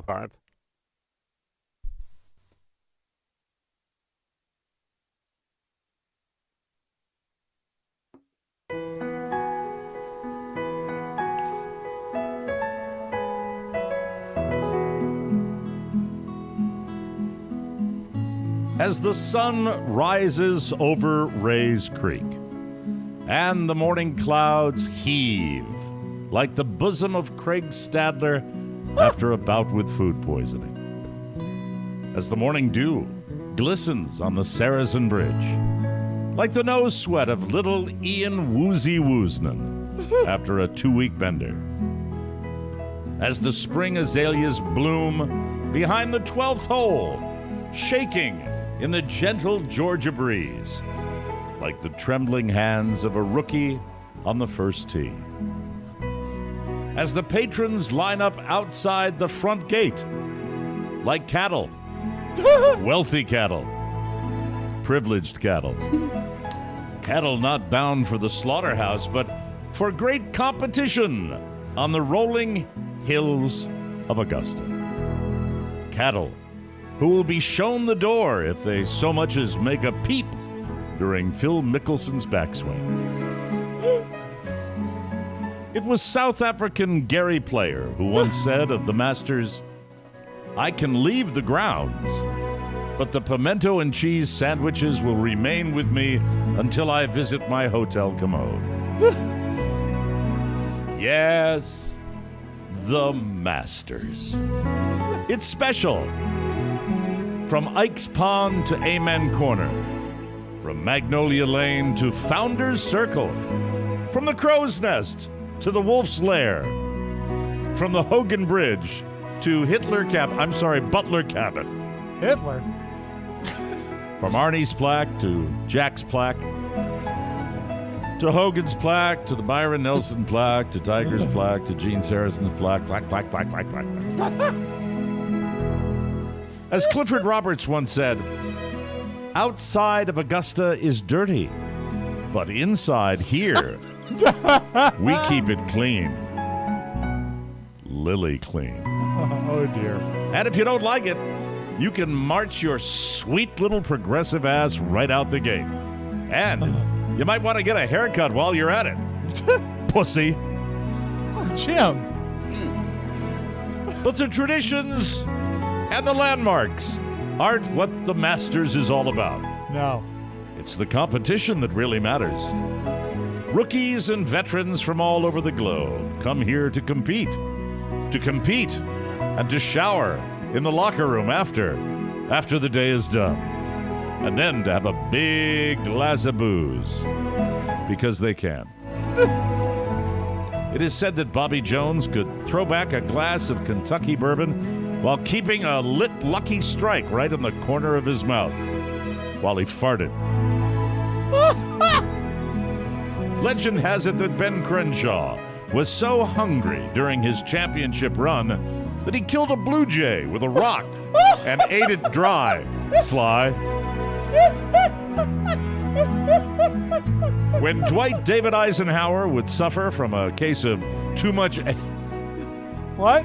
Hard. As the sun rises over Rays Creek and the morning clouds heave like the bosom of Craig Stadler after a bout with food poisoning. As the morning dew glistens on the Saracen Bridge like the nose sweat of little Ian Woozy Woosnan after a 2-week bender. As the spring azaleas bloom behind the 12th hole, shaking in the gentle Georgia breeze, like the trembling hands of a rookie on the first tee. As the patrons line up outside the front gate, like cattle, wealthy cattle, privileged cattle, cattle not bound for the slaughterhouse, but for great competition on the rolling hills of Augusta. Cattle who will be shown the door if they so much as make a peep during Phil Mickelson's backswing. It was South African Gary Player who once said of the Masters, "I can leave the grounds, but the pimento and cheese sandwiches will remain with me until I visit my hotel commode." Yes, the Masters. It's special. From Ike's Pond to Amen Corner, from Magnolia Lane to Founder's Circle, from the Crow's Nest to the Wolf's Lair, from the Hogan Bridge to Butler Cabin. Hitler? From Arnie's plaque to Jack's plaque, to Hogan's plaque, to the Byron Nelson plaque, to Tiger's plaque, to Gene Saracen's plaque. As Clifford Roberts once said, outside of Augusta is dirty, but inside here, we keep it clean. Lily clean. Oh, dear. And if you don't like it, you can march your sweet little progressive ass right out the gate. And you might want to get a haircut while you're at it. Pussy. Oh, Jim. But the traditions and the landmarks aren't what the Masters is all about. No. It's the competition that really matters. Rookies and veterans from all over the globe come here to compete, and to shower in the locker room after the day is done, and then to have a big glass of booze, because they can. It is said that Bobby Jones could throw back a glass of Kentucky bourbon while keeping a lit Lucky Strike right in the corner of his mouth while he farted. Legend has it that Ben Crenshaw was so hungry during his championship run that he killed a blue jay with a rock and ate it dry. Sly. When Dwight David Eisenhower would suffer from a case of too much... What?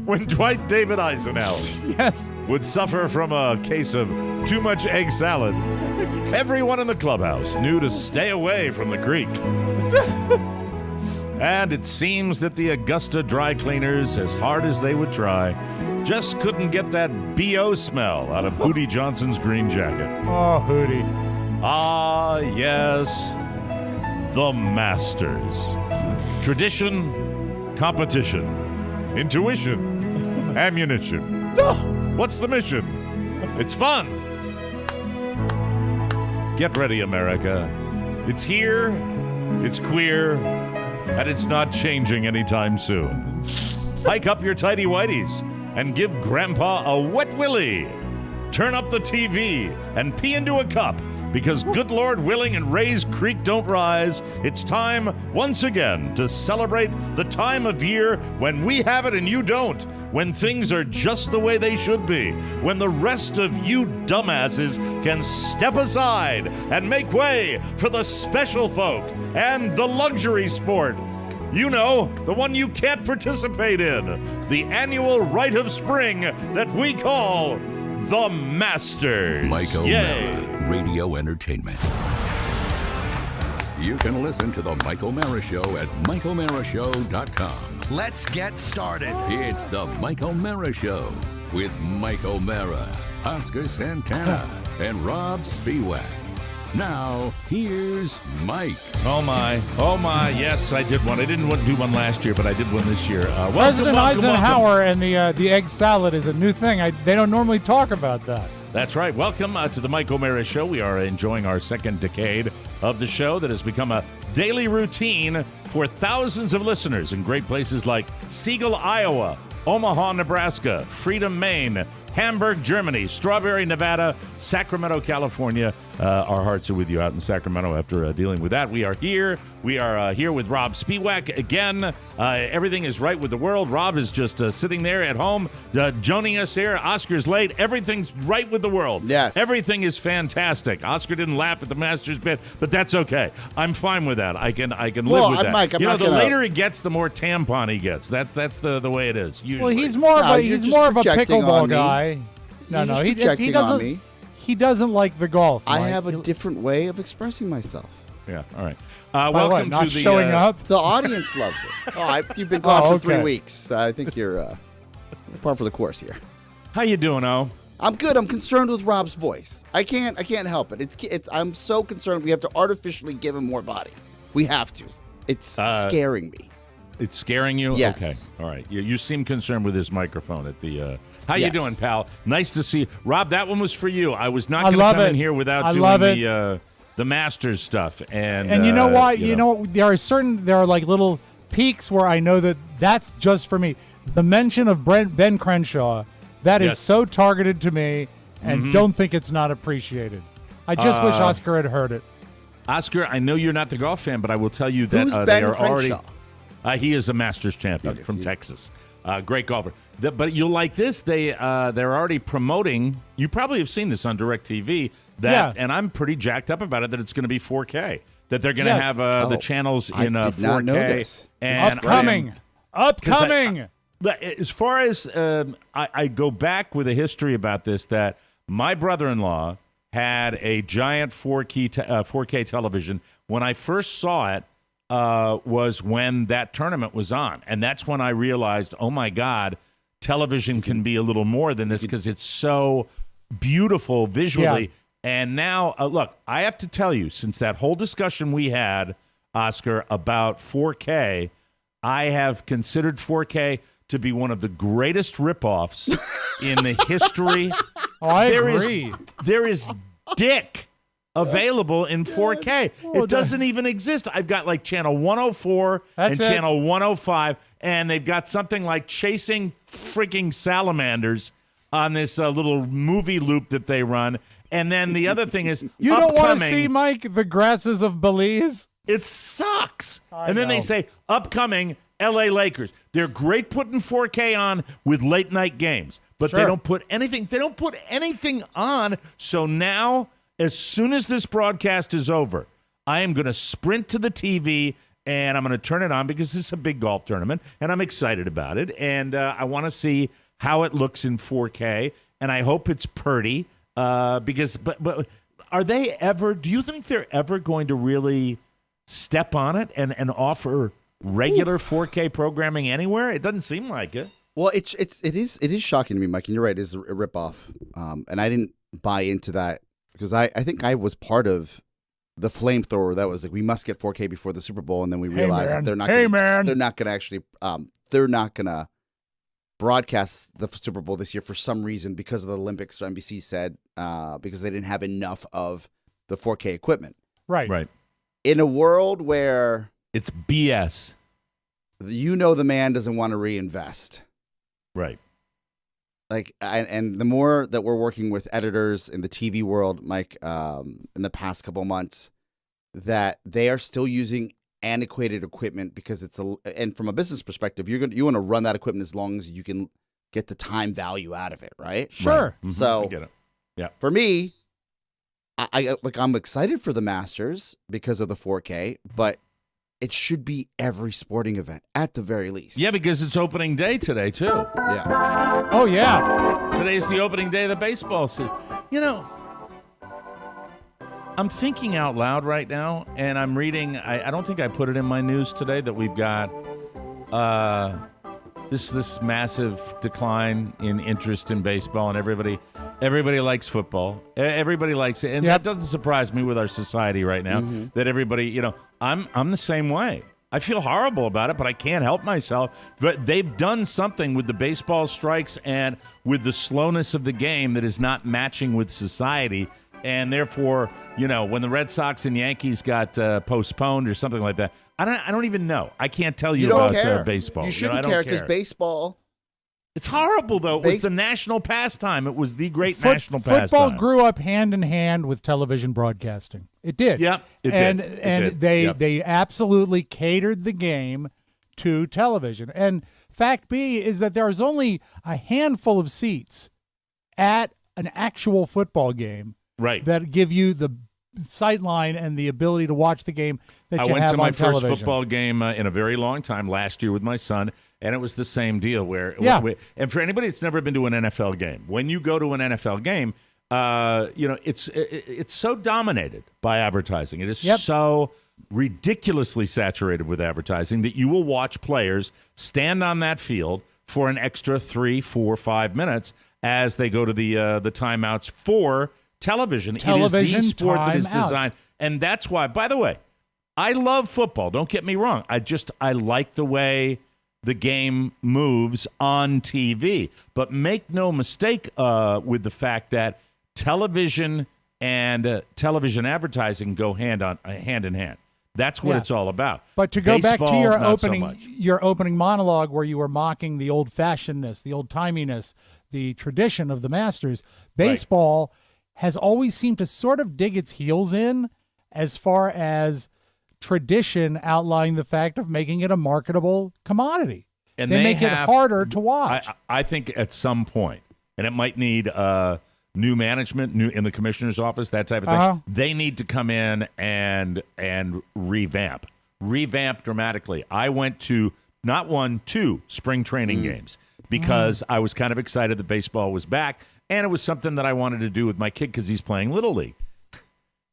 When Dwight David Eisenhower Yes. would suffer from a case of too much egg salad, everyone in the clubhouse knew to stay away from the creek. And it seems that the Augusta dry cleaners, as hard as they would try, just couldn't get that B.O. smell out of Hootie Johnson's green jacket. Oh, Hootie. Ah, yes, the Masters. Tradition, competition, intuition, ammunition. What's the mission? It's fun. Get ready, America. It's here, it's queer, and it's not changing anytime soon. Hike up your tighty-whities and give Grandpa a wet willy. Turn up the TV and pee into a cup, because good Lord willing and Rays Creek don't rise. It's time once again to celebrate the time of year when we have it and you don't, when things are just the way they should be, when the rest of you dumbasses can step aside and make way for the special folk and the luxury sport. You know, the one you can't participate in. The annual rite of spring that we call the Masters. Mike Yay. O'Mara, Radio Entertainment. You can listen to the Mike O'Mara Show at MikeO'MaraShow.com. Let's get started. It's the Mike O'Mara Show with Mike O'Mara, Oscar Santana, and Robb Spiewak. Now, here's Mike. Oh my, yes, I did one. I didn't do one last year, but I did one this year. President welcome. Eisenhower and the egg salad is a new thing. They don't normally talk about that. That's right. Welcome to the Mike O'Mara Show. We are enjoying our second decade of the show that has become a daily routine for thousands of listeners in great places like Siegel, Iowa, Omaha, Nebraska, Freedom, Maine, Hamburg, Germany, Strawberry, Nevada, Sacramento, California. Our hearts are with you out in Sacramento after dealing with that. We are here. We are here with Robb Spiewak again. Everything is right with the world. Robb is just sitting there at home, joining us here. Oscar's late. Everything's right with the world. Yes. Everything is fantastic. Oscar didn't laugh at the Masters bit, but that's okay. I'm fine with that. I can live with that. Mike, the later he gets, the more tampon he gets. That's the way it is. Usually. Well, he's more of a projecting pickleball on me. guy. No, he projecting on doesn't. me. He doesn't like the golf. I Mike. have a different way of expressing myself. Yeah. All right. By Welcome what, not to the showing up. The audience loves it. You've been gone for 3 okay. weeks. I think you're par for the course here. How you doing, O? I'm good. I'm concerned with Robb's voice. I can't help it. I'm so concerned. We have to artificially give him more body. We have to. It's scaring me. It's scaring you? Yes. Okay. All right. You seem concerned with his microphone at the How you Yes. doing, pal? Nice to see you. Robb, that one was for you. I was not going to love come it. in here without I doing love it. the Masters stuff. And you know what? You know, there are like little peaks where I know that's just for me. The mention of Ben Crenshaw, that is Yes. so targeted to me, and don't think it's not appreciated. I just wish Oscar had heard it. Oscar, I know you're not the golf fan, but I will tell you that Who's they Ben are already. Crenshaw? He is a Masters champion Okay, from so Texas. Great golfer. But you'll like this. They're already promoting. You probably have seen this on DirecTV. And I'm pretty jacked up about it. That it's going to be 4K. That they're going to have the channels in 4K. I did not know this. And Upcoming. As far as I go back with a history about this, that my brother-in-law had a giant 4K television. When I first saw it, was when that tournament was on. And that's when I realized, oh, my God, television can be a little more than this because it's so beautiful visually. Yeah. And now, look, I have to tell you, since that whole discussion we had, Oscar, about 4K, I have considered 4K to be one of the greatest ripoffs in the history. Oh, I agree. There is dick available in 4K. It doesn't even exist. I've got like channel 104 and channel 105, and they've got something like chasing freaking salamanders on this little movie loop that they run. And then the other thing is you don't want to see, Mike, the grasses of Belize? It sucks. And then they say upcoming LA Lakers. They're great putting 4K on with late night games, but they don't put anything. They don't put anything on. So now, as soon as this broadcast is over, I am going to sprint to the TV and I'm going to turn it on because this is a big golf tournament and I'm excited about it. And I want to see how it looks in 4K. And I hope it's pretty because, but are they ever, do you think they're ever going to really step on it and offer regular 4K programming anywhere? It doesn't seem like it. Well, it is shocking to me, Mike, and you're right, it is a ripoff. And I didn't buy into that. Because I think I was part of the flamethrower that was like, we must get 4K before the Super Bowl, and then we realized that they're not. They're not going to actually. They're not going to broadcast the Super Bowl this year for some reason because of the Olympics. NBC said because they didn't have enough of the 4K equipment. Right. In a world where it's BS, the man doesn't want to reinvest. Right. Like, and the more that we're working with editors in the TV world, Mike, in the past couple of months, that they are still using antiquated equipment because and from a business perspective, you want to run that equipment as long as you can get the time value out of it, right? Sure. Right. Mm-hmm. So, I get it. Yeah. For me, I'm excited for the Masters because of the 4K, but it should be every sporting event at the very least. Yeah, because it's opening day today, too. Yeah. Oh, yeah. Today's the opening day of the baseball season. You know, I'm thinking out loud right now, and I'm reading. I don't think I put it in my news today that we've got this massive decline in interest in baseball, and everybody likes football. Everybody likes it, and that doesn't surprise me with our society right now. That everybody, I'm the same way. I feel horrible about it, but I can't help myself. But they've done something with the baseball strikes and with the slowness of the game that is not matching with society. And therefore, when the Red Sox and Yankees got postponed or something like that, I don't even know. I can't tell you about baseball. You shouldn't care because baseball. It's horrible, though. It was the national pastime. It was the great national pastime. Football grew up hand in hand with television broadcasting. It did. Yep, it did. And they absolutely catered the game to television. And fact B is that there's only a handful of seats at an actual football game that give you the sightline and the ability to watch the game that you have on television. I went to my first football game in a very long time last year with my son, and it was the same deal. And for anybody that's never been to an NFL game, when you go to an NFL game, it's so dominated by advertising. It is so ridiculously saturated with advertising that you will watch players stand on that field for an extra 3, 4, 5 minutes as they go to the timeouts for television. It is the sport that is designed. And that's why, by the way, I love football. Don't get me wrong. I like the way the game moves on TV. But make no mistake with the fact that television and television advertising go hand in hand. That's what it's all about. But to go Baseball, back to your opening monologue where you were mocking the old-fashionedness, the old-timiness, the tradition of the Masters, baseball has always seemed to sort of dig its heels in as far as tradition outlining the fact of making it a marketable commodity. And they make it harder to watch. I think at some point, and it might need new management, new in the commissioner's office, that type of thing. They need to come in and revamp dramatically. I went to not 1, 2 spring training games because I was kind of excited that baseball was back, and it was something that I wanted to do with my kid because he's playing Little League.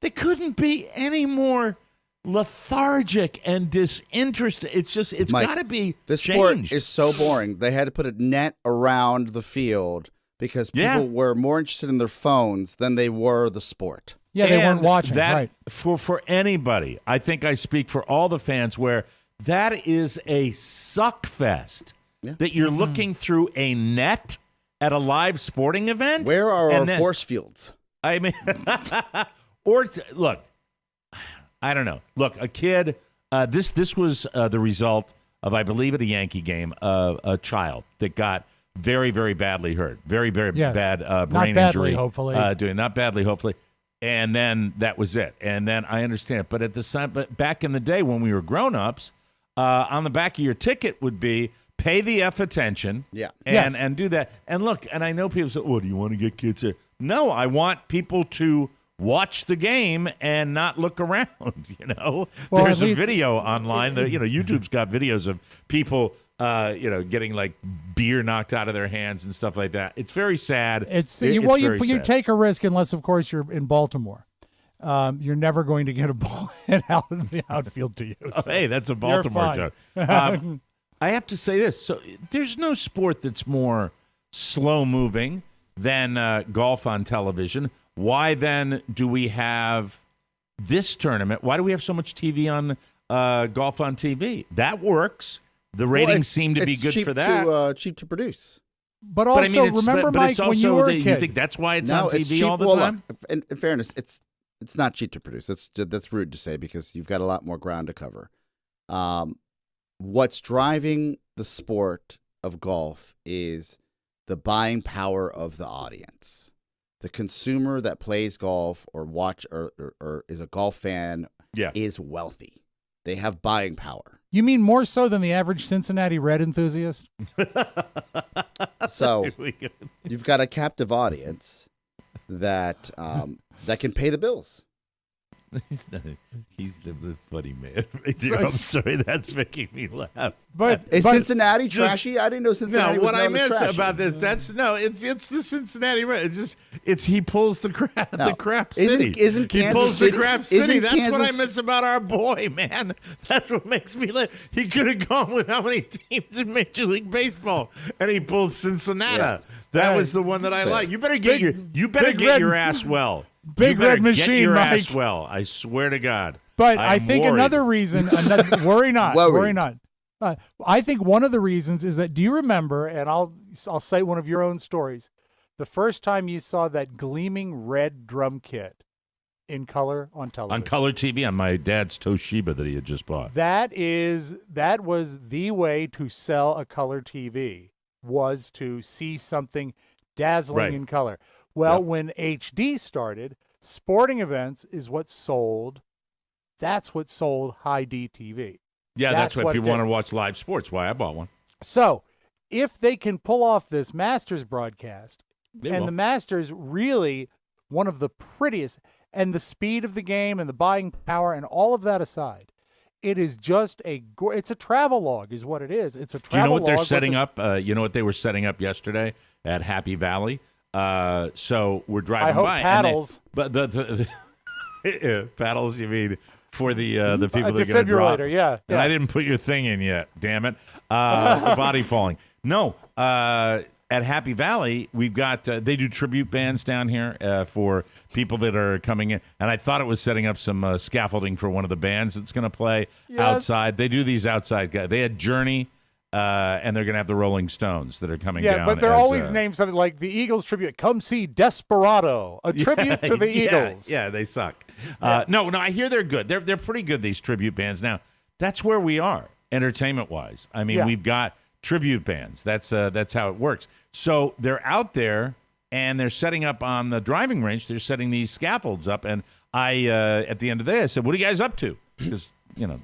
They couldn't be any more lethargic and disinterested. It's got to be this changed. Sport is so boring. They had to put a net around the field because people were more interested in their phones than they were the sport. Yeah, they weren't watching. That, for anybody, I think I speak for all the fans, where that is a suck fest. Yeah. That you're looking through a net at a live sporting event. Where are our force fields? I mean, look, I don't know. Look, a kid. This was the result of, I believe, at a Yankee game, a child that got very, very badly hurt, very, very bad brain injury. Not badly, hopefully. And then that was it. And then I understand. But at the time, back in the day when we were grown-ups, on the back of your ticket would be pay the F attention. And do that. And look, and I know people say, "Well, do you want to get kids here?" No, I want people to watch the game and not look around. Well, there's a video online that YouTube's got videos of people getting like beer knocked out of their hands and stuff like that. It's very sad. You take a risk unless, of course, you're in Baltimore. You're never going to get a ball hit out in the outfield to you. So hey, that's a Baltimore joke. I have to say this. So there's no sport that's more slow-moving than golf on television. Why then do we have this tournament? Why do we have so much TV on golf on TV? That works. The ratings seem to be good for that. Cheap to produce. But also, remember, Mike, when you were a kid. You think that's why it's on TV all the time? In fairness, it's not cheap to produce. That's rude to say because you've got a lot more ground to cover. What's driving the sport of golf is the buying power of the audience. The consumer that plays golf or is a golf fan is wealthy. They have buying power. You mean more so than the average Cincinnati Red enthusiast? So you've got a captive audience that can pay the bills. He's the funny man. I'm sorry, that's making me laugh. But Is Cincinnati trashy? I didn't know Cincinnati was what I known as miss trashy. about this, it's the Cincinnati. It's he pulls the crap, No. the crap city. Isn't he Kansas pulls City- the crap city? isn't That's what I Kansas- miss about our boy, man. That's what makes me laugh. He could have gone with how many teams in Major League Baseball, and he pulls Cincinnati. Yeah. That was the one that I like. You better get your ass well. Big You better red get machine, your Mike. ass well. I swear to God. But I'm I think worried. another reason, worry not, Worried. worry not. I think one of the reasons is that, do you remember, and I'll cite one of your own stories, the first time you saw that gleaming red drum kit in color on television? On color TV on my dad's Toshiba that he had just bought. That was the way to sell a color TV, was to see something dazzling Right. in color. Well, Yep. when HD started, sporting events is what sold. That's what sold high D TV. Yeah, that's why what people did. want to watch live sports. Why I bought one. So, if they can pull off this Masters broadcast, They and will. the Masters really one of the prettiest, and the speed of the game and the buying power and all of that aside, it is just it's a travel log is what it is. It's a travel log. Do you know what they're with setting a- up? You know what they were setting up yesterday at Happy Valley? So we're driving I hope by. paddles. But the paddles, you mean, for the people that are going to drop. defibrillator, yeah. And I didn't put your thing in yet, damn it. The body falling. No, at Happy Valley, we've got, they do tribute bands down here for people that are coming in. And I thought it was setting up some scaffolding for one of the bands that's going to play outside. They do these outside guys. They had Journey, and they're going to have the Rolling Stones that are coming down. Yeah, but they're as, always named something like the Eagles tribute. Come see Desperado, a tribute to the Eagles. Yeah, they suck. No, I hear they're good. They're pretty good, these tribute bands. Now, that's where we are, entertainment-wise. I mean, we've got tribute bands. That's how it works. So they're out there, and they're setting up on the driving range. They're setting these scaffolds up, and I, at the end of the day, I said, what are you guys up to? Because,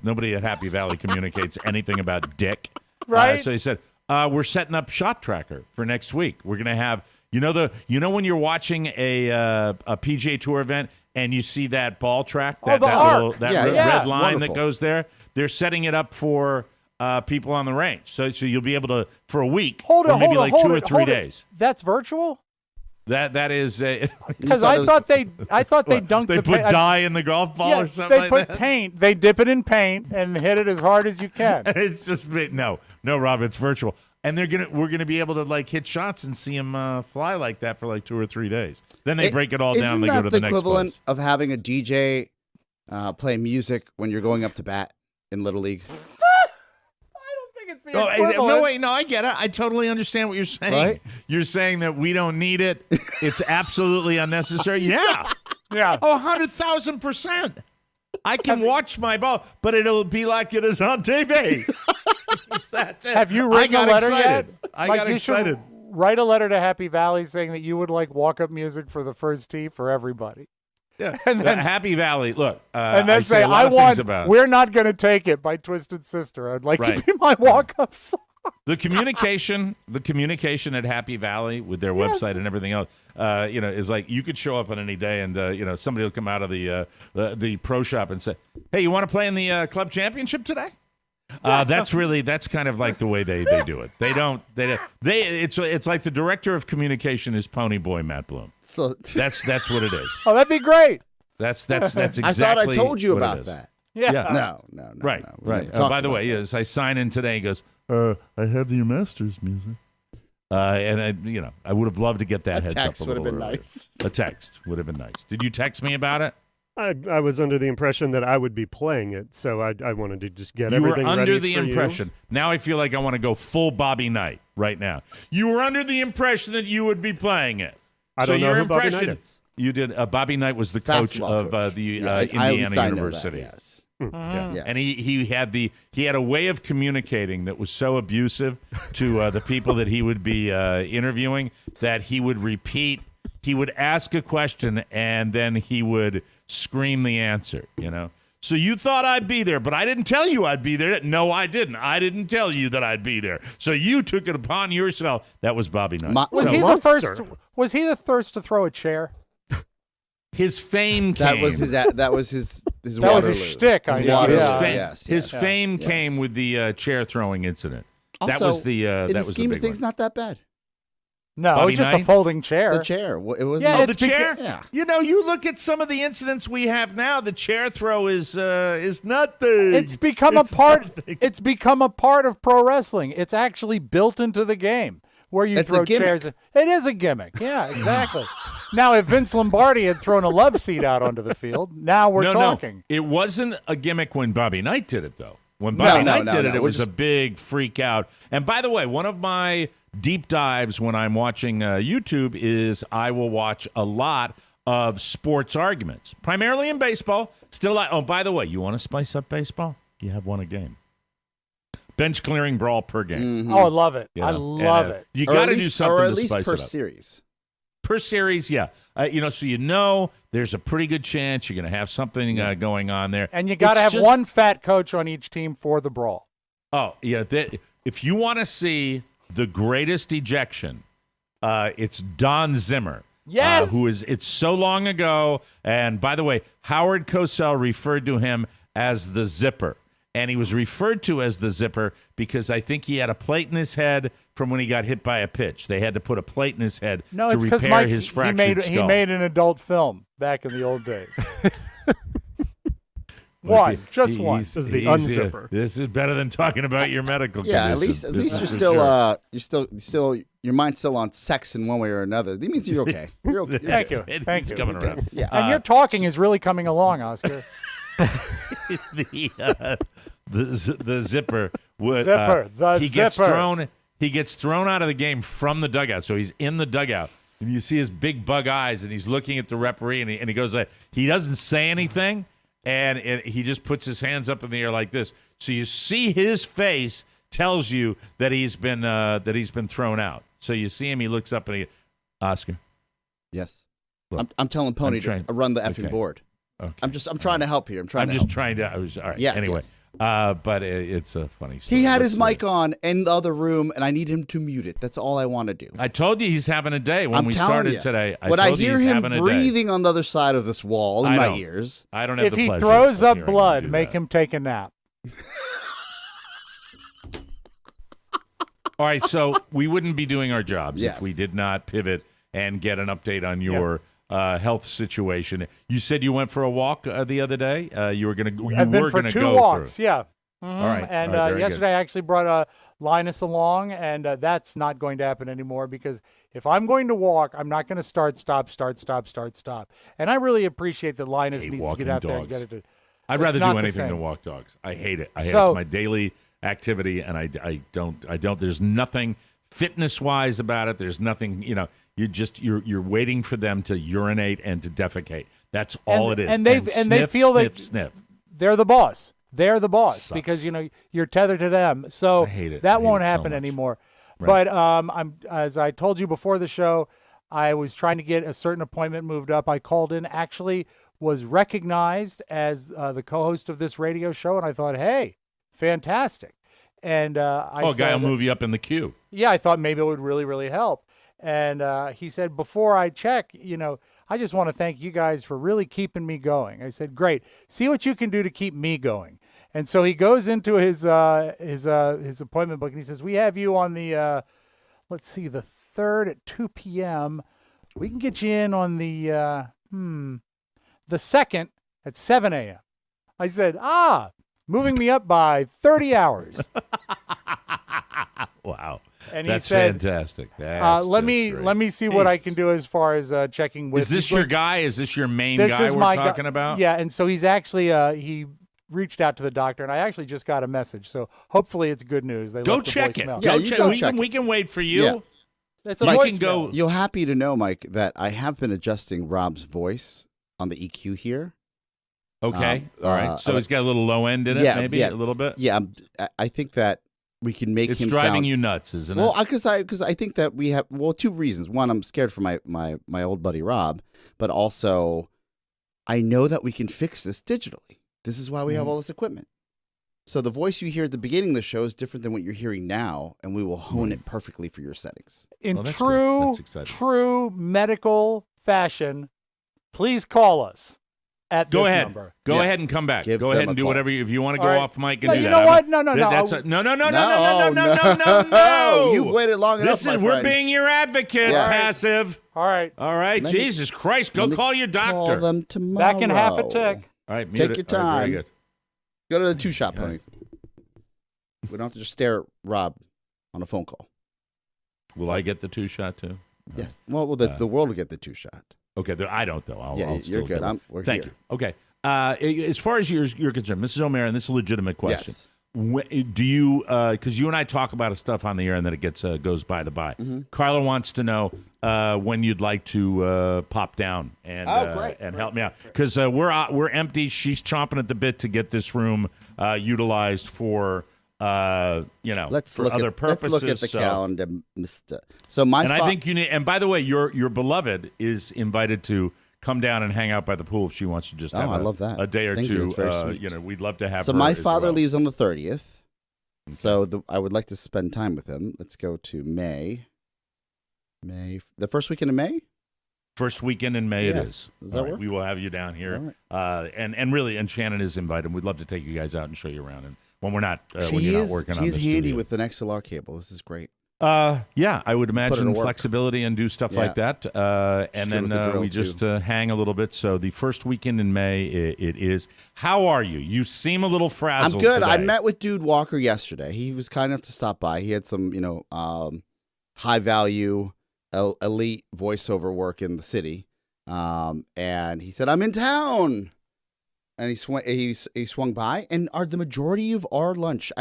nobody at Happy Valley communicates anything about dick. Right. So he said, we're setting up Shot Tracker for next week. We're going to have, when you're watching a PGA Tour event and you see that ball track, that arc. red line Wonderful. that goes there, they're setting it up for people on the range. So you'll be able to, for a week, or maybe like 2 or 3 days. That's virtual? That is Because I thought they dunked they the put paint. dye in the golf ball or something they like put that. paint. They dip it in paint and hit it as hard as you can. It's just no, Rob, it's virtual, and we're gonna be able to like hit shots and see them fly like that for like 2 or 3 days. Then they break it all down. And they go to the next equivalent place. of having a DJ play music when you're going up to bat in Little League? It's the No, I get it. I totally understand what you're saying. Right? You're saying that we don't need it. It's absolutely unnecessary. Yeah. Yeah. 100,000%. I can watch my ball, but it'll be like it is on TV. That's it. Have you I written a got letter excited. yet? I Mike, got you excited. should write a letter to Happy Valley saying that you would like walk-up music for the first tee for everybody. Yeah. And then- Happy Valley. Look, And then I say, a lot I of things want, about it. We're Not Gonna Take It by Twisted Sister. I'd like to Right. be my walk-up song. The communication at Happy Valley with their website and everything else, is like you could show up on any day and somebody will come out of the pro shop and say, "Hey, you want to play in the club championship today?" That's kind of like the way they do it. It's like the director of communication is Pony Boy Matt Bloom. So That's what it is. Oh, that'd be great. That's exactly. I thought I told you what it about is. that. Yeah. Yeah. No. Right. We never By talked the way, about that. yes, I sign in today. He goes, I have your master's music. And I would have loved to get that A heads text up a would have little been earlier. nice. A text would have been nice. Did you text me about it? I was under the impression that I would be playing it, so I wanted to just get You were everything ready under the for you. impression. Now I feel like I want to go full Bobby Knight right now. You were under the impression that you would be playing it. I so don't know your who Bobby impression, Knight is. You did. Bobby Knight was the coach Basketball of coach. the Yeah, I- at Indiana least I know that, University. yes. Yeah. Yes. And he had a way of communicating that was so abusive to the people that he would be interviewing that he would repeat. He would ask a question and then he would scream the answer. So you thought I'd be there, but I didn't tell you I'd be there. No, I didn't. I didn't tell you that I'd be there. So you took it upon yourself. That was Bobby Knight. Was So he the monster. first? Was he the first to throw a chair? his fame came. That was his. That was his. That was Waterloo. his shtick. I His know. Waterloo. Yeah. His fame came with the chair throwing incident. Also, that was the in that the was the scheme of big things, one. not that bad. No, Bobby it's just Knight? a folding chair. The chair. It was. Yeah, Oh, it's the chair. Yeah. You know, you look at some of the incidents we have now. The chair throw is nothing. It's become a part. It's become a part of pro wrestling. It's actually built into the game where you It's a throw gimmick. chairs. It is a gimmick. Yeah, exactly. Now, if Vince Lombardi had thrown a love seat out onto the field, now we're talking. No, it wasn't a gimmick when Bobby Knight did it, though. When Bobby Knight did it, it was a big freak out. And by the way, one of my deep dives when I'm watching YouTube is I will watch a lot of sports arguments, primarily in baseball. Still, oh, by the way, you want to spice up baseball? You have won a game. Bench clearing brawl per game. Mm-hmm. Oh, I love it. You I know, love and, it. You got to Or do something or at to least spice per it up. series. Per series, yeah. So there's a pretty good chance you're going to have something going on there. And you got to have one fat coach on each team for the brawl. Oh, yeah. If you want to see the greatest ejection, it's Don Zimmer. Yes. It's so long ago. And by the way, Howard Cosell referred to him as the Zipper. And he was referred to as the Zipper because I think he had a plate in his head from when he got hit by a pitch. They had to put a plate in his head No, to it's because repair his fractured skull. he made an adult film back in the old days. One, just one. This is the unzipper. This is better than talking about your medical Yeah, condition. at least you're still your mind's still on sex in one way or another. That means you're okay. You're okay. Thank you. Thank It's you. coming around. Yeah. And your talking is really coming along, Oscar. The zipper would He gets thrown out of the game from the dugout. So he's in the dugout, and you see his big bug eyes, and he's looking at the referee, and he goes like, he doesn't say anything, and he just puts his hands up in the air like this. So you see his face tells you that he's been thrown out. So you see him, he looks up, and Oscar. Yes. Look, I'm telling Pony to run the effing board. Okay. I'm trying to help here. I was all right. Yes, anyway, yes. but it's a funny story. He had Let's his mic on in the other room, and I need him to mute it. That's all I want to do. I told you he's having a day when I'm we telling started you. today. When I hear him having a day. breathing on the other side of this wall in my ears, I don't have If the he pleasure throws of up hearing him blood, do make that. him take a nap. All right, so we wouldn't be doing our jobs Yes. if we did not pivot and get an update on your health situation. You said you went for a walk the other day. You were going to. I've been for 2 walks. Through. Yeah. All right. And all right, very yesterday I actually brought Linus along, and that's not going to happen anymore because if I'm going to walk, I'm not going to start, stop. And I really appreciate that Linus needs to get out there and get it. I'd rather do anything than walk dogs. I hate it. It's my daily activity, and I don't. There's nothing fitness-wise about it. There's nothing. You're waiting for them to urinate and to defecate. That's all it is. And they feel sniff. They're the boss. They're the boss Sucks. because you're tethered to them. So I hate it. that I won't hate it so happen much. anymore. Right. But I'm as I told you before the show, I was trying to get a certain appointment moved up. I called in, actually was recognized as the co-host of this radio show, and I thought, hey, fantastic. And I guy will move you up in the queue. Yeah, I thought maybe it would really, really help. And he said, before I check, I just want to thank you guys for really keeping me going. I said, great. See what you can do to keep me going. And so he goes into his appointment book and he says, we have you on the, let's see, the 3rd at 2 p.m. We can get you in on the 2nd at 7 a.m. I said, moving me up by 30 hours. Wow. And That's he said, fantastic. let me see what I can do as far as checking with. Is this your guy? Is this your main This guy is we're my talking about? Yeah, and so he's actually he reached out to the doctor, and I actually just got a message. So hopefully it's good news. They Go left the check it. voicemail. Yeah, Go you check. go We check can, it. we can wait for you. Yeah. It's a You voicemail. can go. you're happy to know, Mike, that I have been adjusting Rob's voice on the EQ here. Okay. All right. So I- it's got a little low end in it, maybe a little bit. Yeah, I think that we can make It's him driving sound. you nuts, isn't Well, it? because I think that we have 2 reasons. One, I'm scared for my old buddy Rob, but also I know that we can fix this digitally. This is why we have all this equipment. So the voice you hear at the beginning of the show is different than what you're hearing now, and we will hone it perfectly for your settings. In Well, that's good. That's exciting. true medical fashion, please call us at Go this ahead. number. Go Yeah. ahead and come back. Give Go them ahead a and do call. whatever if you want to go All right. off mic and No, do you that. know I'm what? not- No. That's no. No, you've waited long enough, This my is we're friend. being your advocate, Yeah. passive. All right. All right, Let me- Jesus Christ, go Let me call your doctor. Call them tomorrow. Back in half a tick. All right, mute Take it. your All right, time. very good. Go to the two-shot pony. We don't have to just stare at Rob on a phone call. Will I get the 2-shot too? Yes. Well, the world will get the two-shot. Okay, I don't though. I'll Yeah, still you're good. get it. We're Thank here. you. Okay. As far as you're concerned, Mrs. O'Mara, and this is a legitimate question. Yes. Do you, because you and I talk about stuff on the air and then it goes by the by. Mm-hmm. Carla wants to know when you'd like to pop down and help me out because we're empty. She's chomping at the bit to get this room utilized for for other purposes. Let's look at the calendar, Mister. So I think you need. And by the way, your beloved is invited to come down and hang out by the pool if she wants to just have I love that. a day or Thank you. two. That's very sweet. We'd love to have So her my as father well. leaves on the 30th. Okay. So I would like to spend time with him. Let's go to May. The first weekend of May? First weekend in May Yes. it is. Does that All right, work? we will have you down here. All And Shannon is invited. We'd love to take you guys out and show you around. And when we're not, when you're not working on She's the handy studio. with an XLR cable. This is great. Yeah, I would imagine to work. flexibility and do stuff like that. And good with the then drill, we just hang a little bit. So the first weekend in May, it is. How are you? You seem a little frazzled. I'm good. Today. I met with Dude Walker yesterday. He was kind enough to stop by. He had some, high value, elite voiceover work in the city. And he said, "I'm in town." And he swung by, and the majority of our lunch,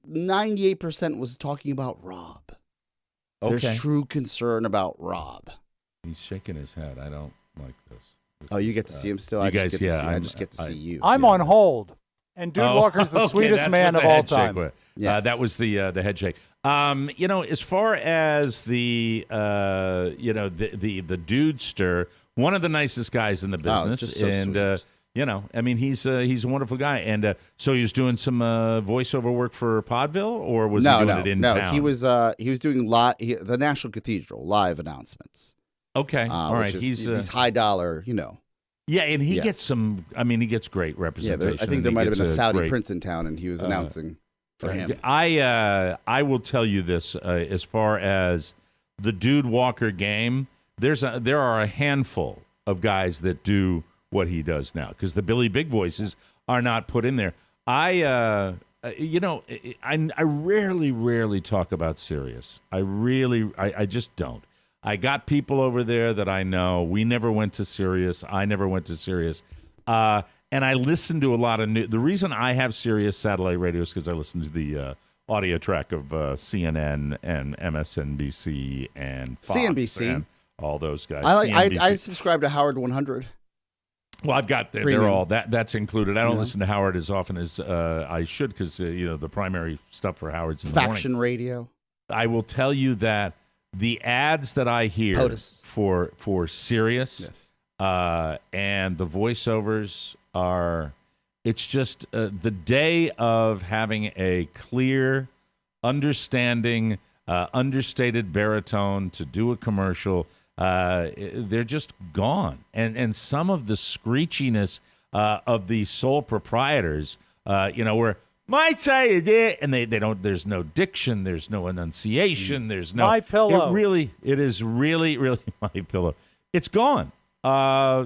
98% was talking about Robb. Okay. There's true concern about Robb. He's shaking his head. I don't like this. Oh, you get to see him still? you I guys, just get yeah, to see, I I'm- just get to see you. I'm on hold. And Dude Walker's the okay, sweetest that's man what of the all head shake time. was. Yes. That was the head shake. As far as the dudester, one of the nicest guys in the business, just so and sweet. he's a wonderful guy. And so he was doing some voiceover work for Podville, or was he doing it in town? He was doing the National Cathedral live announcements. Okay, all right. He's high dollar, Yeah, and he Yes. gets some. I mean, he gets great Yeah, representation. I think and there he might have gets been a Saudi great- prince in town, and he was announcing for him. I will tell you this: as far as the Dude Walker game, there are a handful of guys that do what he does now because the Billy Big Voices are not put in there. I rarely talk about Sirius. I just don't. I got people over there that I know. We never went to Sirius. I never went to Sirius. And I listen to a lot of new. The reason I have Sirius satellite radio is because I listen to the audio track of CNN and MSNBC and Fox CNBC. and all those guys. I subscribe to Howard 100. Well, I've got they're Premium. all that's included. I don't listen to Howard as often as I should because the primary stuff for Howard's in the morning. Faction Radio. I will tell you that the ads that I hear POTUS. for Sirius and the voiceovers are, it's just the day of having a clear, understanding, understated baritone to do a commercial. They're just gone, and some of the screechiness of the sole proprietors, where might say it, and they don't. There's no diction. There's no enunciation. There's no. My Pillow. It is really My Pillow. It's gone.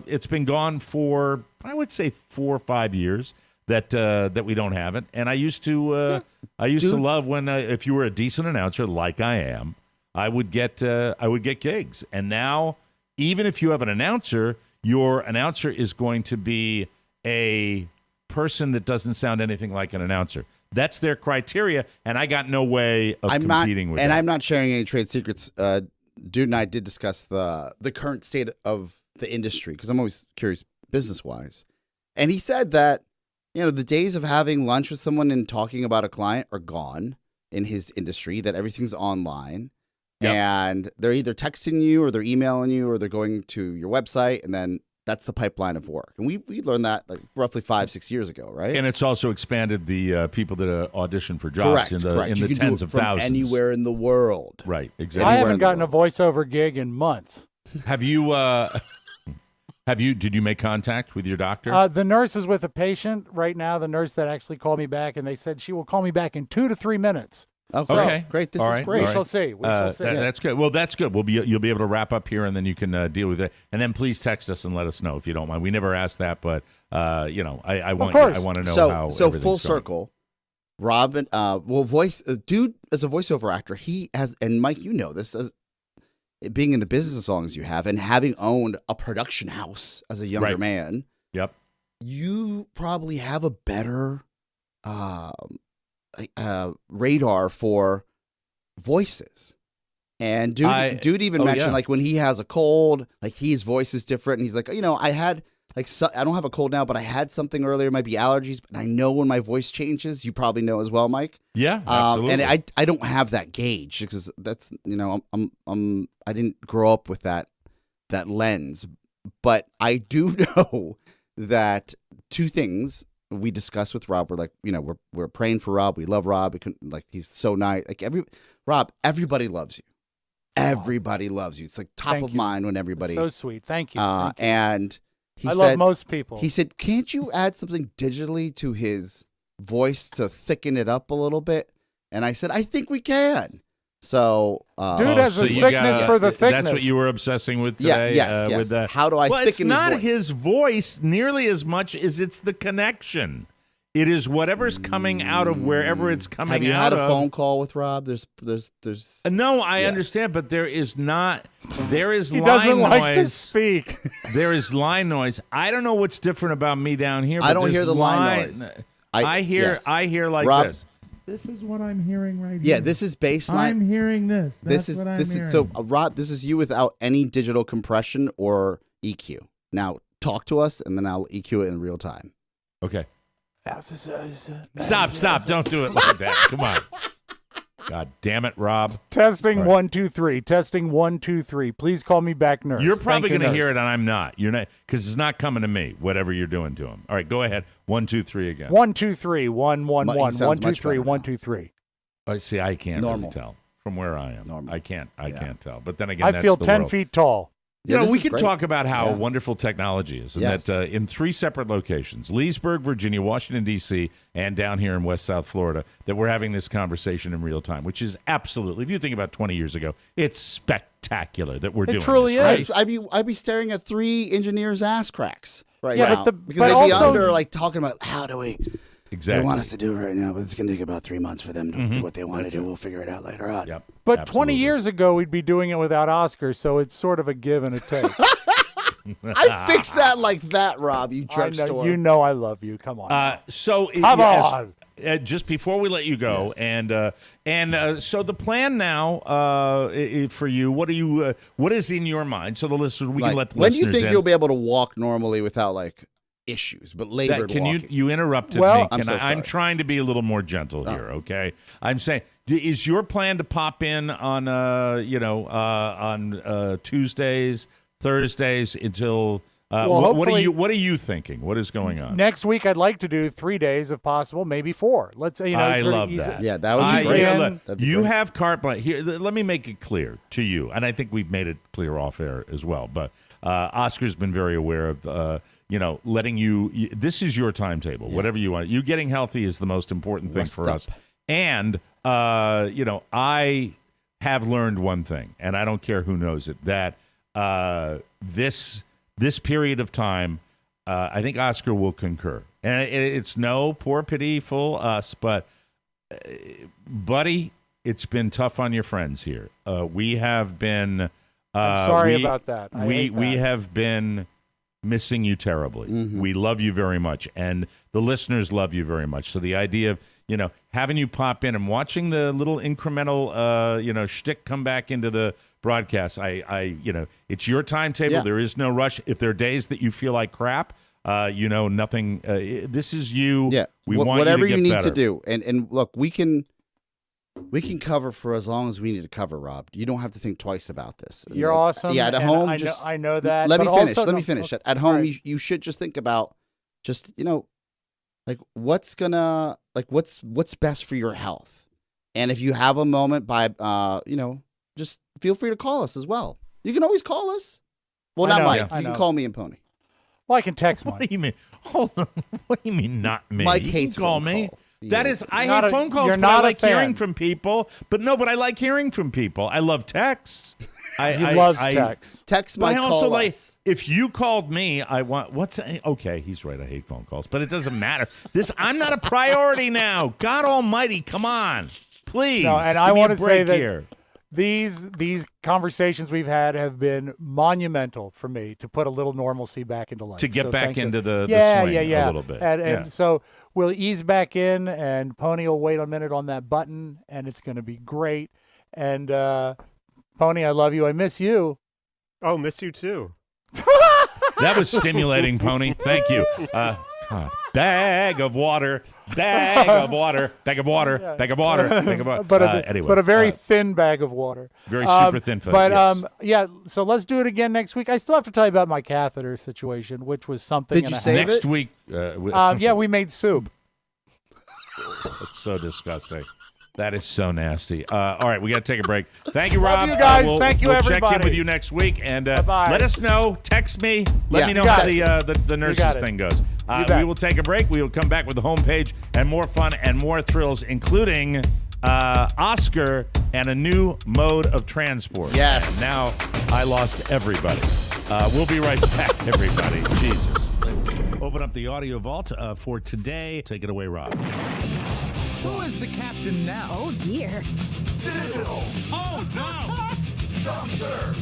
It's been gone for, I would say, 4 or 5 years that we don't have it. And I used to to love when if you were a decent announcer like I am, I would get gigs. And now, even if you have an announcer, your announcer is going to be a person that doesn't sound anything like an announcer. That's their criteria, and I got no way of competing with that. And I'm not sharing any trade secrets. Dude and I did discuss the current state of the industry because I'm always curious business-wise. And he said that, the days of having lunch with someone and talking about a client are gone in his industry, that everything's online. Yep. And they're either texting you or they're emailing you or they're going to your website, and then that's the pipeline of work. And we learned that like roughly 5-6 years ago, right? And it's also expanded the people that audition for jobs Correct. in You the can tens do it of from thousands. anywhere in the world. Right, exactly. I Anywhere haven't in the gotten a voiceover gig in months. Have you Did you make contact with your doctor? The nurse is with a patient right now, the nurse that actually called me back, and they said she will call me back in 2 to 3 minutes. Oh, okay. Great. This All is right. great. We shall see. We shall see. That's good. Well, that's good. You'll be able to wrap up here, and then you can deal with it. And then please text us and let us know if you don't mind. We never asked that, but I want to know how. So full going. circle. Rob, dude, as a voiceover actor, he has, and Mike, you know this, as being in the business as long as you have, and having owned a production house as a younger man. Yep. You probably have a better radar for voices. And dude even mentioned like when he has a cold, like his voice is different, and he's like, I don't have a cold now, but I had something earlier. It might be allergies, but I know when my voice changes. You probably know as well, Mike. Yeah, absolutely. And I don't have that gauge because that's I didn't grow up with that lens, but I do know that two things we discussed with Rob. We're like, we're praying for Rob. We love Rob. He's so nice. Like Rob, everybody loves you. Everybody loves you. It's like top of mind when everybody. So sweet. Thank you. And I love most people. He said, "Can't you add something digitally to his voice to thicken it up a little bit?" And I said, "I think we can." So, dude has a sickness for the thickness. That's what you were obsessing with today. Yes. With that. How do I thicken it's not his voice nearly as much as it's the connection. It is whatever's coming out of wherever it's coming out of. Have you had a phone call with Rob? There's. No, I understand, but there is not. There is he line doesn't noise. like to speak. There is line noise. I don't know what's different about me down here. But I don't hear the line noise. I hear like Rob, this. This is what I'm hearing right here. Yeah, this is baseline. I'm hearing this. That's what I'm hearing. So, Rob, this is you without any digital compression or EQ. Now, talk to us, and then I'll EQ it in real time. Okay. Stop. Don't do it like that. Come on. God damn it, Rob. Testing right. 1 2 3. Testing 1 2 3. Please call me back, nurse. You're probably going to hear it, and I'm not. You're not, because it's not coming to me. Whatever you're doing to him. All right, go ahead. 1 2 3 again. 1 2 3. 1 1 1. 1 2 3. 1 2 3. I see. I can't really tell from where I am. Normal. I can't tell. But then again, I feel 10 feet tall. We can talk about how wonderful technology is, and that in 3 separate locations, Leesburg, Virginia, Washington, D.C., and down here in West South Florida, that we're having this conversation in real time, which is absolutely, if you think about 20 years ago, it's spectacular that we're doing this. It truly is. Right? I'd be staring at 3 engineers' ass cracks right now. Because they'd be under, like, talking about, how do we... Exactly. They want us to do it right now, but it's going to take about 3 months for them to do what they want to do. We'll figure it out later on. Yep. But Absolutely. 20 years ago, we'd be doing it without Oscar, so it's sort of a give and a take. I fixed that like that, Rob, you drugstore. You know I love you. Come on. Come on. Just before we let you go, so the plan now for you, what is in your mind? So the listeners, we can let the listeners in. When do you think you'll be able to walk normally without, like, issues, but labored walking? You interrupted me. I'm trying to be a little more gentle here, okay? I'm saying, is your plan to pop in on Tuesdays, Thursdays until what are you thinking? What is going on? Next week I'd like to do 3 days if possible, maybe 4. Let's say I love that. Yeah, that would be great. You have carte blanche. Here, let me make it clear to you, and I think we've made it clear off air as well, but Oscar's been very aware of letting you. This is your timetable. Yeah. Whatever you want. You getting healthy is the most important thing for us. And I have learned one thing, and I don't care who knows it, that this period of time, I think Oscar will concur. And it's no poor pitiful us, but buddy, it's been tough on your friends here. We have been. I'm sorry about that. We have been missing you terribly. Mm-hmm. We love you very much, and the listeners love you very much. So the idea of having you pop in and watching the little incremental shtick come back into the broadcast, it's your timetable. Yeah. There is no rush. If there are days that you feel like crap, nothing. This is you. Yeah, we want whatever you to get need better. to do, and look, we can cover for as long as we need to cover, Rob. You don't have to think twice about this. You're awesome. Yeah, at home, I know that. Let me finish. Also, let me finish. At home, right. you should just think about what's best for your health. And if you have a moment just feel free to call us as well. You can always call us. Well, not Mike. You can call me and Pony. Well, I can text What Mike. do you mean? Hold on. What do you mean, not me? Mike You hates can call phone me. calls. That Yeah. is, I Not hate a- phone calls, you're but I not a like hearing fan. from people. But I like hearing from people. I love texts. He loves text. Text But Mike, I also call like, us. if you called me, okay, he's right. I hate phone calls, but it doesn't matter. I'm not a priority now. God almighty, come on. Please. No, and give I me want a to say break that here. these conversations we've had have been monumental for me to put a little normalcy back into life. To get So back thank you. into the yeah, swing yeah. a little bit. And Yeah. so we'll ease back in, and Pony will wait a minute on that button, and it's going to be great. And Pony, I love you. I miss you. Oh, miss you too. That was stimulating, Pony. Thank you. Bag of water, bag of water, bag of water, bag of water, bag of water. Anyway, but a very thin bag of water. very super thin. But yes. yeah, so let's do it again next week. I still have to tell you about my catheter situation, which was something. Did and you a save half. Next it? week. Yeah, we made soup. That's so disgusting. That is so nasty. All right, we got to take a break. Thank you, Love Rob. you guys. We'll Thank you, check in everybody. with you next week, and Bye-bye. let us know. Text me. Let Yeah. me know You how got the nurses got it. thing goes. You bet. We will take a break. We will come back with the homepage and more fun and more thrills, including Oscar and a new mode of transport. Yes. And now I lost everybody. We'll be right back, everybody. Jesus. Let's open up the audio vault for today. Take it away, Rob. Who is the captain now? Oh dear. Digital. Oh, no. Dumpster.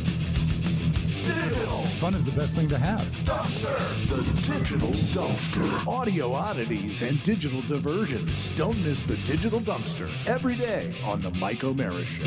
Digital. Fun is the best thing to have. Dumpster. The Digital Dumpster. Audio oddities and digital diversions. Don't miss the Digital Dumpster every day on the Mike O'Mara Show.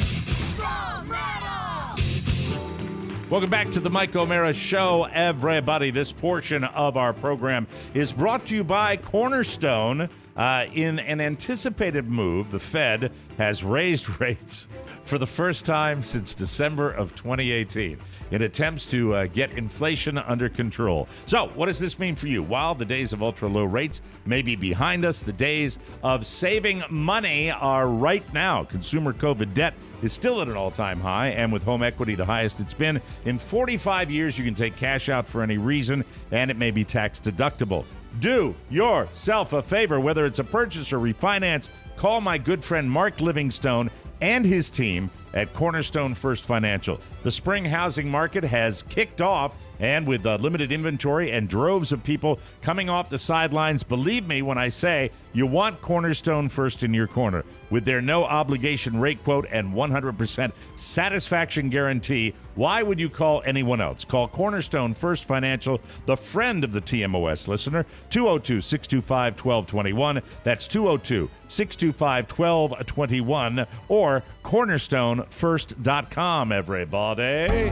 Welcome back to the Mike O'Mara Show, everybody. This portion of our program is brought to you by Cornerstone. In an anticipated move, the Fed has raised rates for the first time since December of 2018 in attempts to get inflation under control. So, what does this mean for you? While the days of ultra-low rates may be behind us, the days of saving money are right now. Consumer COVID debt is still at an all-time high, and with home equity the highest it's been in 45 years, you can take cash out for any reason, and it may be tax deductible. Do yourself a favor, whether it's a purchase or refinance, call my good friend Mark Livingstone and his team at Cornerstone First Financial. The spring housing market has kicked off, and with limited inventory and droves of people coming off the sidelines, believe me when I say you want Cornerstone First in your corner. With their no-obligation rate quote and 100% satisfaction guarantee, why would you call anyone else? Call Cornerstone First Financial, the friend of the TMOS listener, 202-625-1221. That's 202-625-1221 or cornerstonefirst.com, everybody.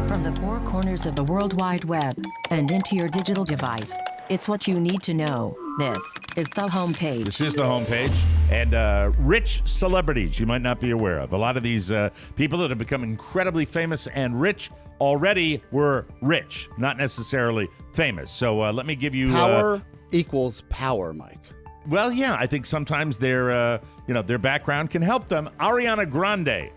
From the four corners of the World Wide Web and into your digital device, it's what you need to know. This is the homepage. This is the homepage. And rich celebrities you might not be aware of. A lot of these people that have become incredibly famous and rich already were rich, not necessarily famous. So let me give you... Power equals power, Mike. Well, yeah, I think sometimes their background can help them. Ariana Grande,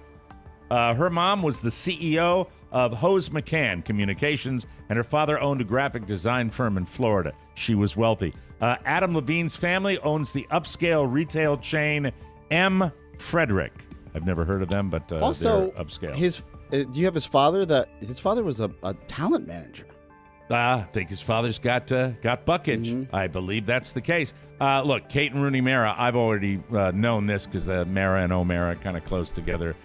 her mom was the CEO of Hose McCann Communications, and her father owned a graphic design firm in Florida. She was wealthy. Adam Levine's family owns the upscale retail chain M. Frederick. I've never heard of them, but Also, they're upscale. do you have his father? His father was a talent manager. I think his father's got buckage. Mm-hmm. I believe that's the case. Look, Kate and Rooney Mara, I've already known this because the Mara and O'Mara kind of close together.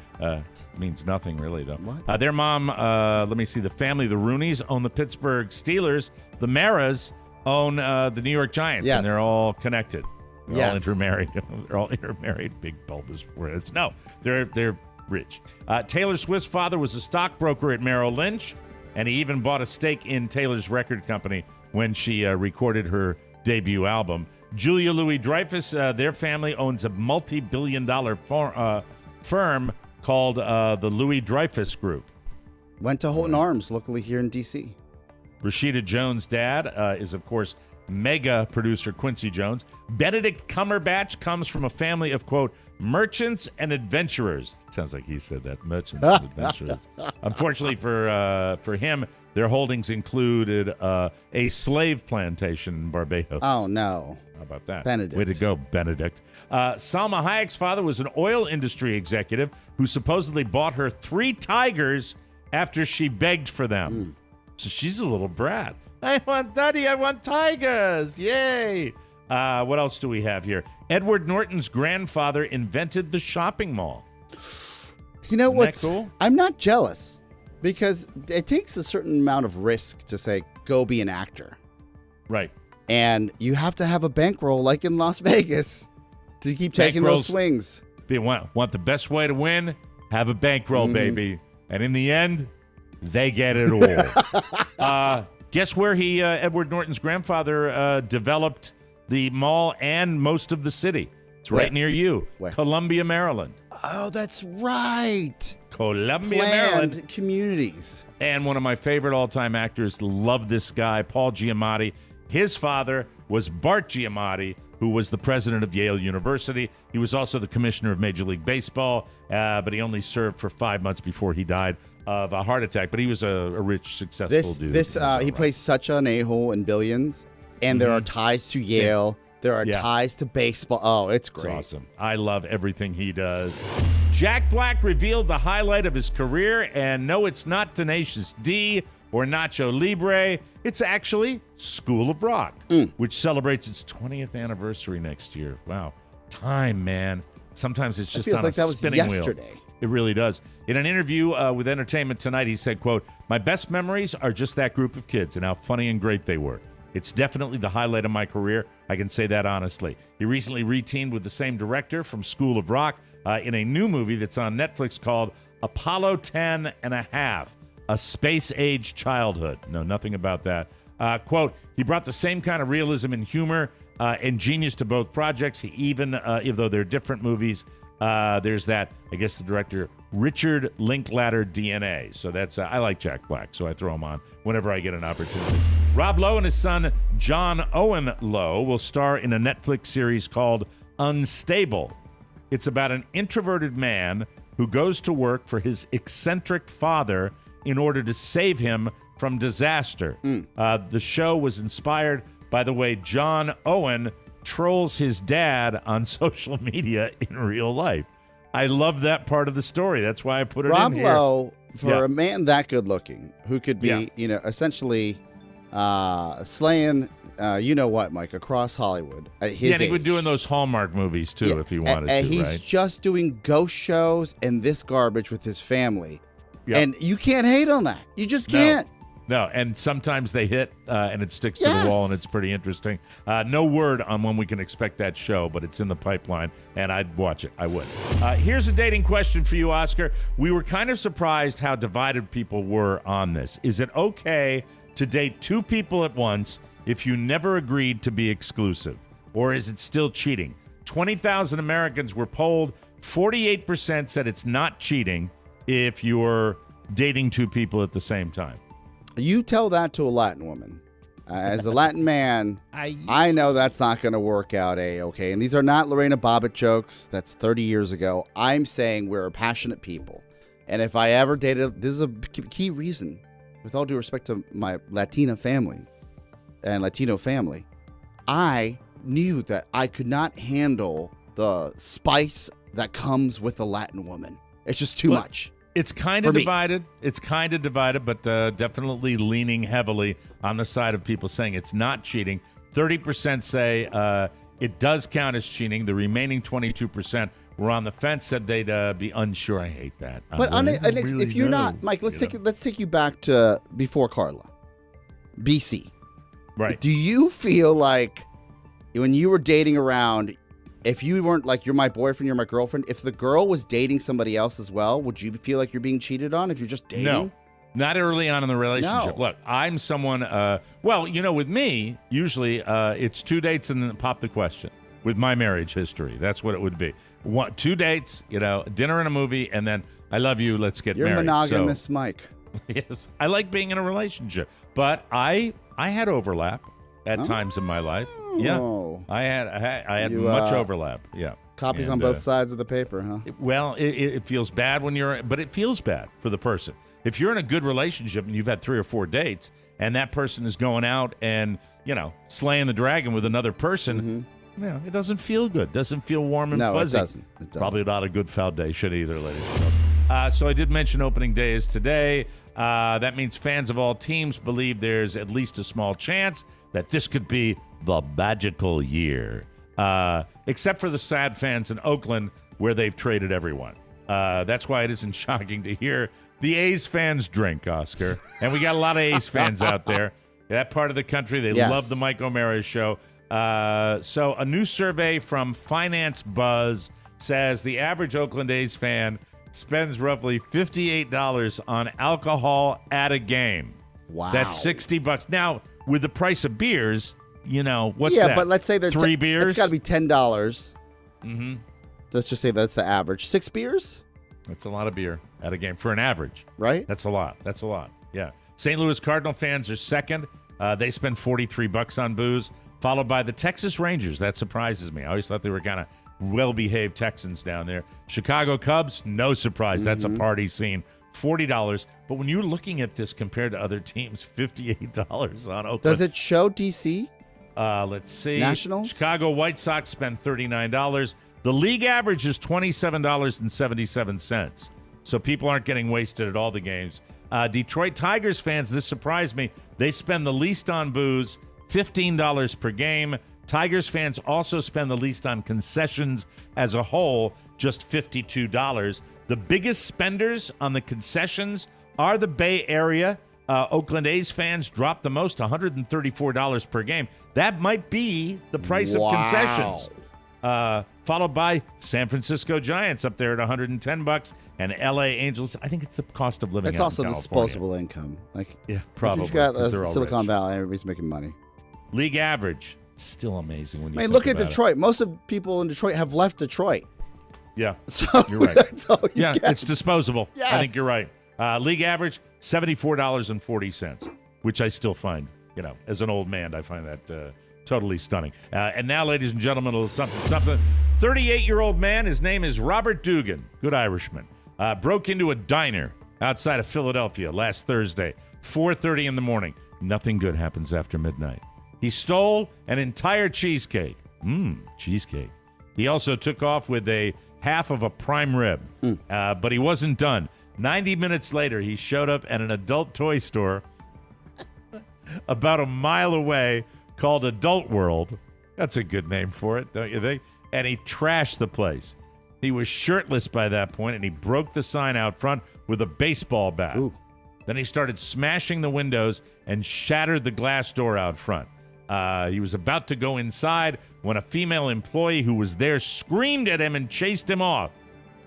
Means nothing really, though. What? Their mom, let me see, the family, the Rooneys, own the Pittsburgh Steelers. The Maras own the New York Giants, Yes. and they're all connected. They're all Yes. intermarried. They're all intermarried. Big bulbous foreheads. No, they're rich. Taylor Swift's father was a stockbroker at Merrill Lynch, and he even bought a stake in Taylor's record company when she recorded her debut album. Julia Louis-Dreyfus, their family owns a multi-billion-dollar firm called the Louis-Dreyfus Group. Went to Holton Arms, locally here in D.C. Rashida Jones' dad is, of course, mega producer Quincy Jones. Benedict Cumberbatch comes from a family of, quote, merchants and adventurers. Sounds like he said that, merchants and adventurers. Unfortunately for him, their holdings included a slave plantation in Barbados. Oh, no. How about that? Benedict. Way to go, Benedict. Salma Hayek's father was an oil industry executive who supposedly bought her 3 tigers after she begged for them. So she's a little brat. Daddy, I want tigers. Yay. What else do we have here? Edward Norton's grandfather invented the shopping mall. You know what's cool? I'm not jealous because it takes a certain amount of risk to say, go be an actor. Right. And you have to have a bankroll like in Las Vegas to keep taking those swings. Want the best way to win? Have a bankroll, baby. And in the end, they get it all. Guess where Edward Norton's grandfather developed the mall and most of the city? It's right near you. Where? Columbia, Maryland. Oh, that's right. Columbia, Planned Maryland. communities. And one of my favorite all-time actors, love this guy, Paul Giamatti. His father was Bart Giamatti, who was the president of Yale University. He was also the commissioner of Major League Baseball, but he only served for 5 months before he died of a heart attack. But he was a rich, successful dude. He plays such an a-hole in Billions, and there are ties to Yale. There are ties to baseball. Oh, it's great. It's awesome. I love everything he does. Jack Black revealed the highlight of his career, and no, it's not Tenacious D or Nacho Libre. It's actually School of Rock, which celebrates its 20th anniversary next year. Wow. Time, man. Sometimes it's just feels on like a that was spinning yesterday. wheel. It really does. In an interview with Entertainment Tonight, he said, quote, "My best memories are just that group of kids and how funny and great they were. It's definitely the highlight of my career. I can say that honestly." He recently re-teamed with the same director from School of Rock in a new movie that's on Netflix called Apollo 10 and a Half, A Space-Age Childhood. No, nothing about that. Quote, "He brought the same kind of realism and humor and genius to both projects. He even, even though they're different movies, there's that, I guess the director, Richard Linklater DNA. So that's, I like Jack Black, so I throw him on whenever I get an opportunity. Rob Lowe and his son, John Owen Lowe, will star in a Netflix series called Unstable. It's about an introverted man who goes to work for his eccentric father in order to save him from disaster. The show was inspired by the way John Owen trolls his dad on social media in real life. I love that part of the story. That's why I put it Rob in here. Lowe, for a man that good looking, who could be, essentially slaying, you know what, Mike, across Hollywood at his and he age. would doing those Hallmark movies too, if he wanted to. He's right? just doing ghost shows and this garbage with his family. Yep. And you can't hate on that. You just can't. No, and sometimes they hit and it sticks to the wall, and it's pretty interesting. No word on when we can expect that show, but it's in the pipeline, and I'd watch it. I would. Here's a dating question for you, Oscar. We were kind of surprised how divided people were on this. Is it okay to date 2 people at once if you never agreed to be exclusive? Or is it still cheating? 20,000 Americans were polled. 48% said it's not cheating if you're dating 2 people at the same time. You tell that to a Latin woman. As a Latin man, I know that's not going to work out A-okay. And these are not Lorena Bobbitt jokes. That's 30 years ago. I'm saying we're passionate people. And if I ever dated, this is a key reason, with all due respect to my Latina family and Latino family, I knew that I could not handle the spice that comes with a Latin woman. It's just too much. It's kind of divided. It's kind of divided, but definitely leaning heavily on the side of people saying it's not cheating. 30% say it does count as cheating. The remaining 22% were on the fence, said they'd be unsure. I hate that. But if you're not, Mike, let's take you back to before Carla, BC. Right. Do you feel like when you were dating around, if you weren't like, you're my boyfriend, you're my girlfriend, if the girl was dating somebody else as well, would you feel like you're being cheated on if you're just dating? No, not early on in the relationship. No. Look, I'm someone, with me, usually it's 2 dates and then pop the question with my marriage history. That's what it would be. 2 dates, dinner and a movie, and then I love you, let's get married. You're monogamous, so, Mike. Yes, I like being in a relationship, but I had overlap. at times in my life. Yeah, I had much overlap. Yeah, copies on both sides of the paper, huh? It feels bad but it feels bad for the person. If you're in a good relationship and you've had 3 or 4 dates, and that person is going out and slaying the dragon with another person, it doesn't feel good. Doesn't feel warm and fuzzy. No, it doesn't. Probably not a good foundation either, ladies and gentlemen. So I did mention opening day is today. That means fans of all teams believe there's at least a small chance that this could be the magical year. Except for the sad fans in Oakland, where they've traded everyone. That's why it isn't shocking to hear the A's fans drink, Oscar. And we got a lot of A's fans out there. That part of the country, they love the Mike O'Mara show. So a new survey from Finance Buzz says the average Oakland A's fan spends roughly $58 on alcohol at a game. Wow. That's $60. Now, with the price of beers, what's that? Yeah, but let's say there's 3 beers. It's got to be $10. Mm-hmm. Let's just say that's the average. 6 beers? That's a lot of beer at a game for an average. Right? That's a lot. Yeah. St. Louis Cardinal fans are second. They spend $43 on booze, followed by the Texas Rangers. That surprises me. I always thought they were kind of well-behaved Texans down there. Chicago Cubs, no surprise. That's a party scene. $40. But when you're looking at this compared to other teams, $58 on Oakland. Does it show DC? Let's see. Nationals? Chicago White Sox spend $39. The league average is $27.77. So people aren't getting wasted at all the games. Detroit Tigers fans, this surprised me. They spend the least on booze, $15 per game. Tigers fans also spend the least on concessions as a whole, just $52. The biggest spenders on the concessions are the Bay Area. Oakland A's fans drop the most, $134 per game. That might be the price of concessions. Followed by San Francisco Giants up there at $110, and LA Angels. I think it's the cost of living. It's also disposable income. Probably. If you've got Silicon Valley, everybody's making money. League average, still amazing when you look at about Detroit. Most of people in Detroit have left Detroit. Yeah, so you're right. That's all you get. It's disposable. Yes. I think you're right. League average, $74.40, which I still find, as an old man, I find that totally stunning. And now, ladies and gentlemen, a little something. 38-year-old man, his name is Robert Dugan, good Irishman, broke into a diner outside of Philadelphia last Thursday, 4:30 in the morning. Nothing good happens after midnight. He stole an entire cheesecake. Cheesecake. He also took off with a half of a prime rib, but he wasn't done. 90 minutes later, he showed up at an adult toy store about a mile away called Adult World. That's a good name for it, don't you think? And he trashed the place. He was shirtless by that point, and he broke the sign out front with a baseball bat. Ooh. Then he started smashing the windows and shattered the glass door out front. He was about to go inside when a female employee who was there screamed at him and chased him off.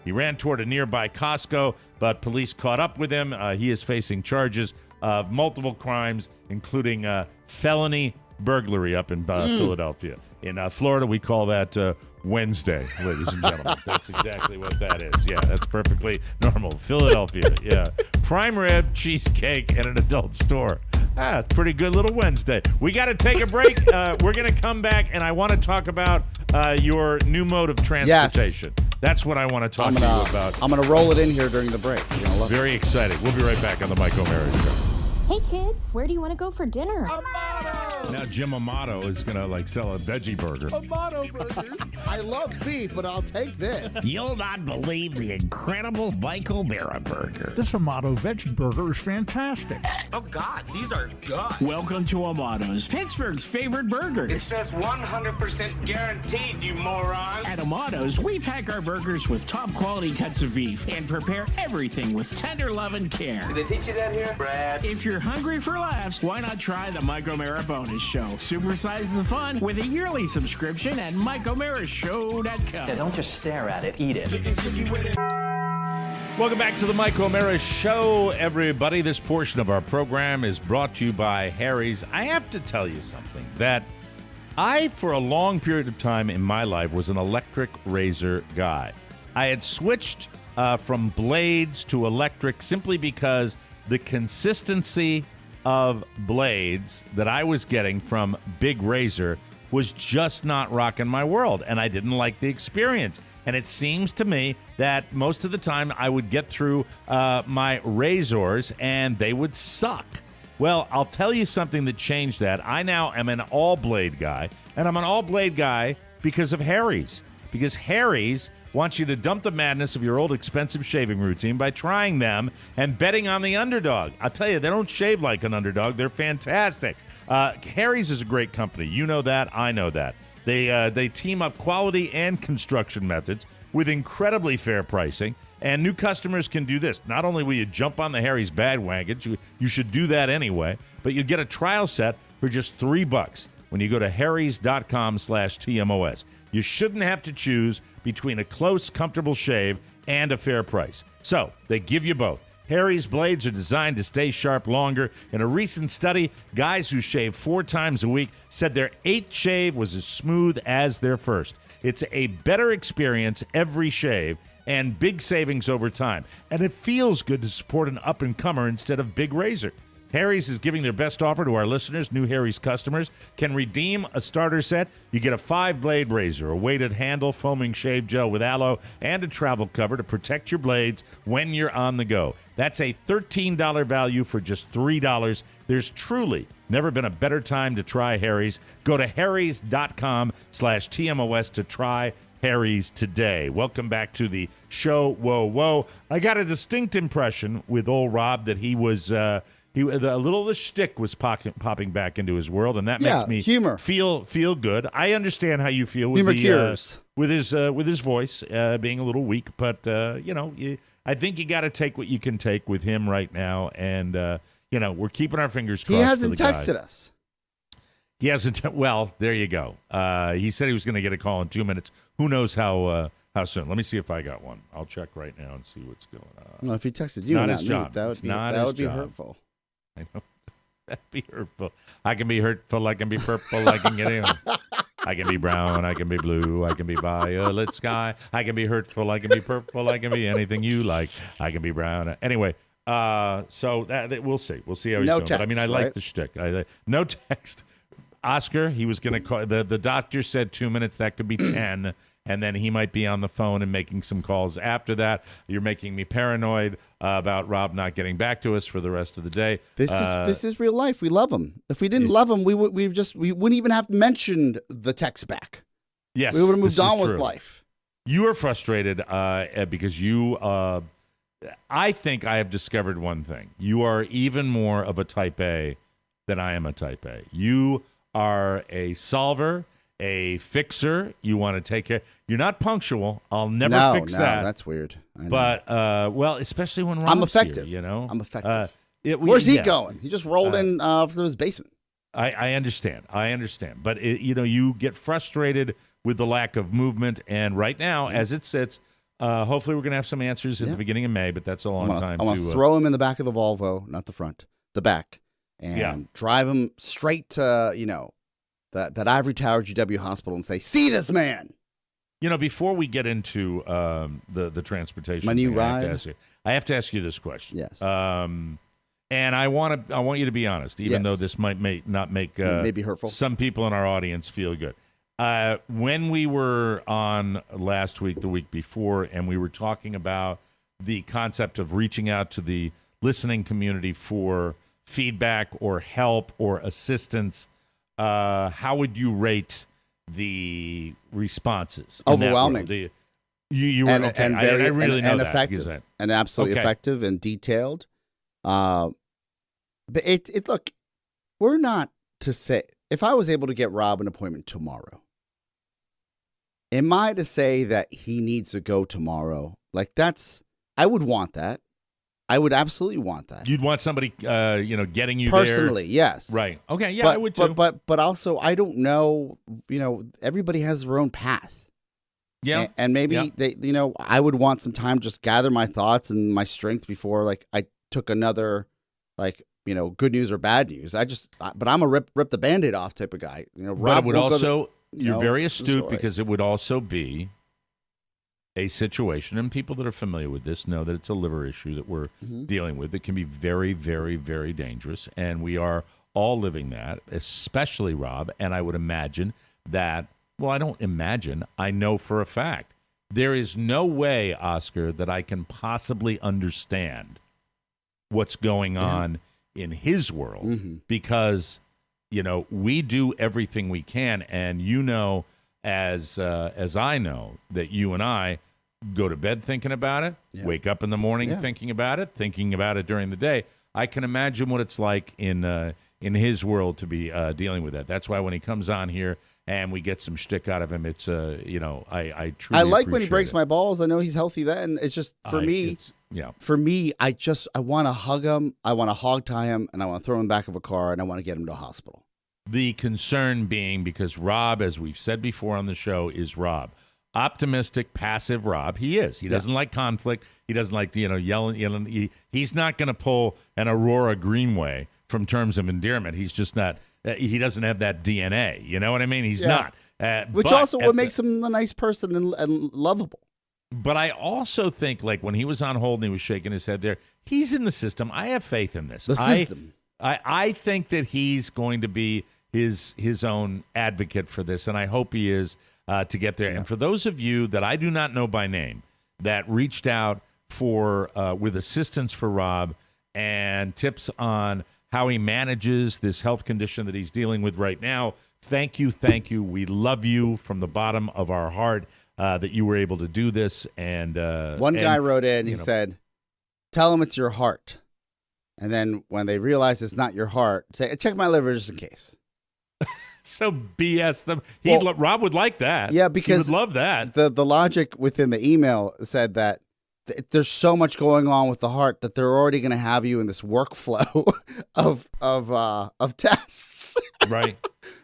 He ran toward a nearby Costco, but police caught up with him. He is facing charges of multiple crimes, including felony burglary up in Philadelphia. In Florida, we call that Wednesday, ladies and gentlemen. That's exactly what that is. Yeah, that's perfectly normal. Philadelphia, yeah. Prime rib, cheesecake, and an adult store. It's pretty good little Wednesday. We got to take a break. We're going to come back, and I want to talk about your new mode of transportation. Yes. That's what I want to talk to you about. I'm going to roll it in here during the break. You're gonna love Very excited. We'll be right back on the Mike O'Mara Show. Hey kids, where do you want to go for dinner? Now Jim Amato is going to sell a veggie burger. Amato burgers. I love beef, but I'll take this. You'll not believe the incredible Mike O'Mara burger. This Amato veggie burger is fantastic. Oh, God, these are good. Welcome to Amato's, Pittsburgh's favorite burgers. It says 100% guaranteed, you moron. At Amato's, we pack our burgers with top quality cuts of beef and prepare everything with tender love and care. Did they teach you that here, Brad? If you're hungry for laughs, why not try the Mike O'Mara Bonus Show? Supersize the fun with a yearly subscription at MikeO'MaraShow.com. Yeah, don't just stare at it, eat it. Welcome back to the Mike O'Mara Show, everybody. This portion of our program is brought to you by Harry's. I have to tell you something, that I, for a long period of time in my life, was an electric razor guy. I had switched from blades to electric simply because the consistency of blades that I was getting from Big Razor was just not rocking my world, and I didn't like the experience. And it seems to me that most of the time I would get through my razors and they would suck. Well, I'll tell you something that changed that. I now am an all-blade guy, and I'm an all-blade guy because of Harry's. Because Harry's wants you to dump the madness of your old expensive shaving routine by trying them and betting on the underdog. I'll tell you, they don't shave like an underdog. They're fantastic. Harry's is a great company. You know that. I know that. They team up quality and construction methods with incredibly fair pricing. And new customers can do this. Not only will you jump on the Harry's bandwagon, you should do that anyway, but you get a trial set for just $3 when you go to harrys.com/TMOS. You shouldn't have to choose between a close, comfortable shave and a fair price. So they give you both. Harry's blades are designed to stay sharp longer. In a recent study, guys who shave 4 times a week said their 8th shave was as smooth as their first. It's a better experience every shave and big savings over time. And it feels good to support an up-and-comer instead of Big Razor. Harry's is giving their best offer to our listeners. New Harry's customers can redeem a starter set. You get a 5-blade razor, a weighted handle, foaming shave gel with aloe, and a travel cover to protect your blades when you're on the go. That's a $13 value for just $3. There's truly never been a better time to try Harry's. Go to harrys.com/TMOS to try Harry's today. Welcome back to the show. Whoa. I got a distinct impression with old Rob that he was... a little of the shtick was popping back into his world, and that makes me feel good. I understand how you feel with with his voice being a little weak, but I think you got to take what you can take with him right now, and we're keeping our fingers crossed. He hasn't texted us. He hasn't. Well, there you go. He said he was going to get a call in 2 minutes. Who knows how soon? Let me see if I got one. I'll check right now and see what's going on. Well, if he texted you, not his job. That would be hurtful. I know. That'd be hurtful. I can be hurtful. I can be purple. I can get in. I can be brown. I can be blue. I can be violet sky. I can be hurtful. I can be purple. I can be anything you like. I can be brown. Anyway, so that we'll see. We'll see how he's doing. Text, but I mean, I like the shtick. No text. Oscar, he was going to call. The doctor said 2 minutes. That could be 10. And then he might be on the phone and making some calls after that. You're making me paranoid about Rob not getting back to us for the rest of the day. This is real life. We love him. If we didn't love him, we wouldn't even have mentioned the text back. Yes, we would have moved on with life. You are frustrated because you. I think I have discovered one thing. You are even more of a Type A than I am a Type A. You are a solver. A fixer, you want to take care. You're not punctual. I'll never fix that. No, that's weird. But especially when Rob's I'm effective. Here, I'm effective. Where's he going? He just rolled in from his basement. I understand. But you get frustrated with the lack of movement. And right now, as it sits, hopefully we're going to have some answers at the beginning of May. But that's a long time. I'm going to throw him in the back of the Volvo, not the front, the back, and drive him straight to that ivory tower GW hospital and say, see this man. Before we get into the transportation, my new ride, I have to ask you this question. Yes. And I want you to be honest, even though this might not make maybe hurtful some people in our audience feel good. When we were on last week, the week before, and we were talking about the concept of reaching out to the listening community for feedback or help or assistance. How would you rate the responses? Overwhelming. You were okay. And very, I really know and that. Effective, and absolutely effective and detailed. But look, we're not to say, if I was able to get Rob an appointment tomorrow, am I to say that he needs to go tomorrow? I would want that. I would absolutely want that. You'd want somebody, getting you personally, there. Yes. Right. Okay. Yeah, I would too. But also, I don't know. Everybody has their own path. Yeah. And maybe they, I would want some time to just gather my thoughts and my strength before, I took another, good news or bad news. But I'm a rip the Band-Aid off type of guy. Rob but it would also, you're very astute because it would also be a situation, and people that are familiar with this know that it's a liver issue that we're dealing with. It can be very, very, very dangerous, and we are all living that, especially Rob. And I would imagine that, well, I don't imagine, I know for a fact, there is no way, Oscar, that I can possibly understand what's going on in his world because, you know, we do everything we can, and you know, as I know, that you and I go to bed thinking about it, wake up in the morning thinking about it during the day. I can imagine what it's like in his world to be dealing with that. That's why when he comes on here and we get some shtick out of him, it's you know, I truly like when he breaks it. my balls. I know he's healthy then. It's just for me. I want to hug him. I want to hog tie him, and I want to throw him in the back of a car, and I want to get him to a hospital. The concern being because Rob, as we've said before on the show, is Rob. Optimistic, passive Rob. He is. He doesn't like conflict. He doesn't like, you know, yelling. He's not going to pull an Aurora Greenway from Terms of Endearment. He's just not. He doesn't have that DNA. You know what I mean? He's not. Which also what makes him a nice person and lovable. But I also think, like, when he was on hold and he was shaking his head there, he's in the system. I have faith in this. The system. I think that he's going to be his own advocate for this, and I hope he is to get there. And for those of you that I do not know by name that reached out for with assistance for Rob and tips on how he manages this health condition that he's dealing with right now, thank you. We love you from the bottom of our heart that you were able to do this. And one guy wrote in, he said, "Tell him it's your heart." And then when they realize it's not your heart, say, "Check my liver just in case." So BS them. Rob would like that. Yeah, because he would love that. The logic within the email said that there's so much going on with the heart that they're already going to have you in this workflow of tests. Right.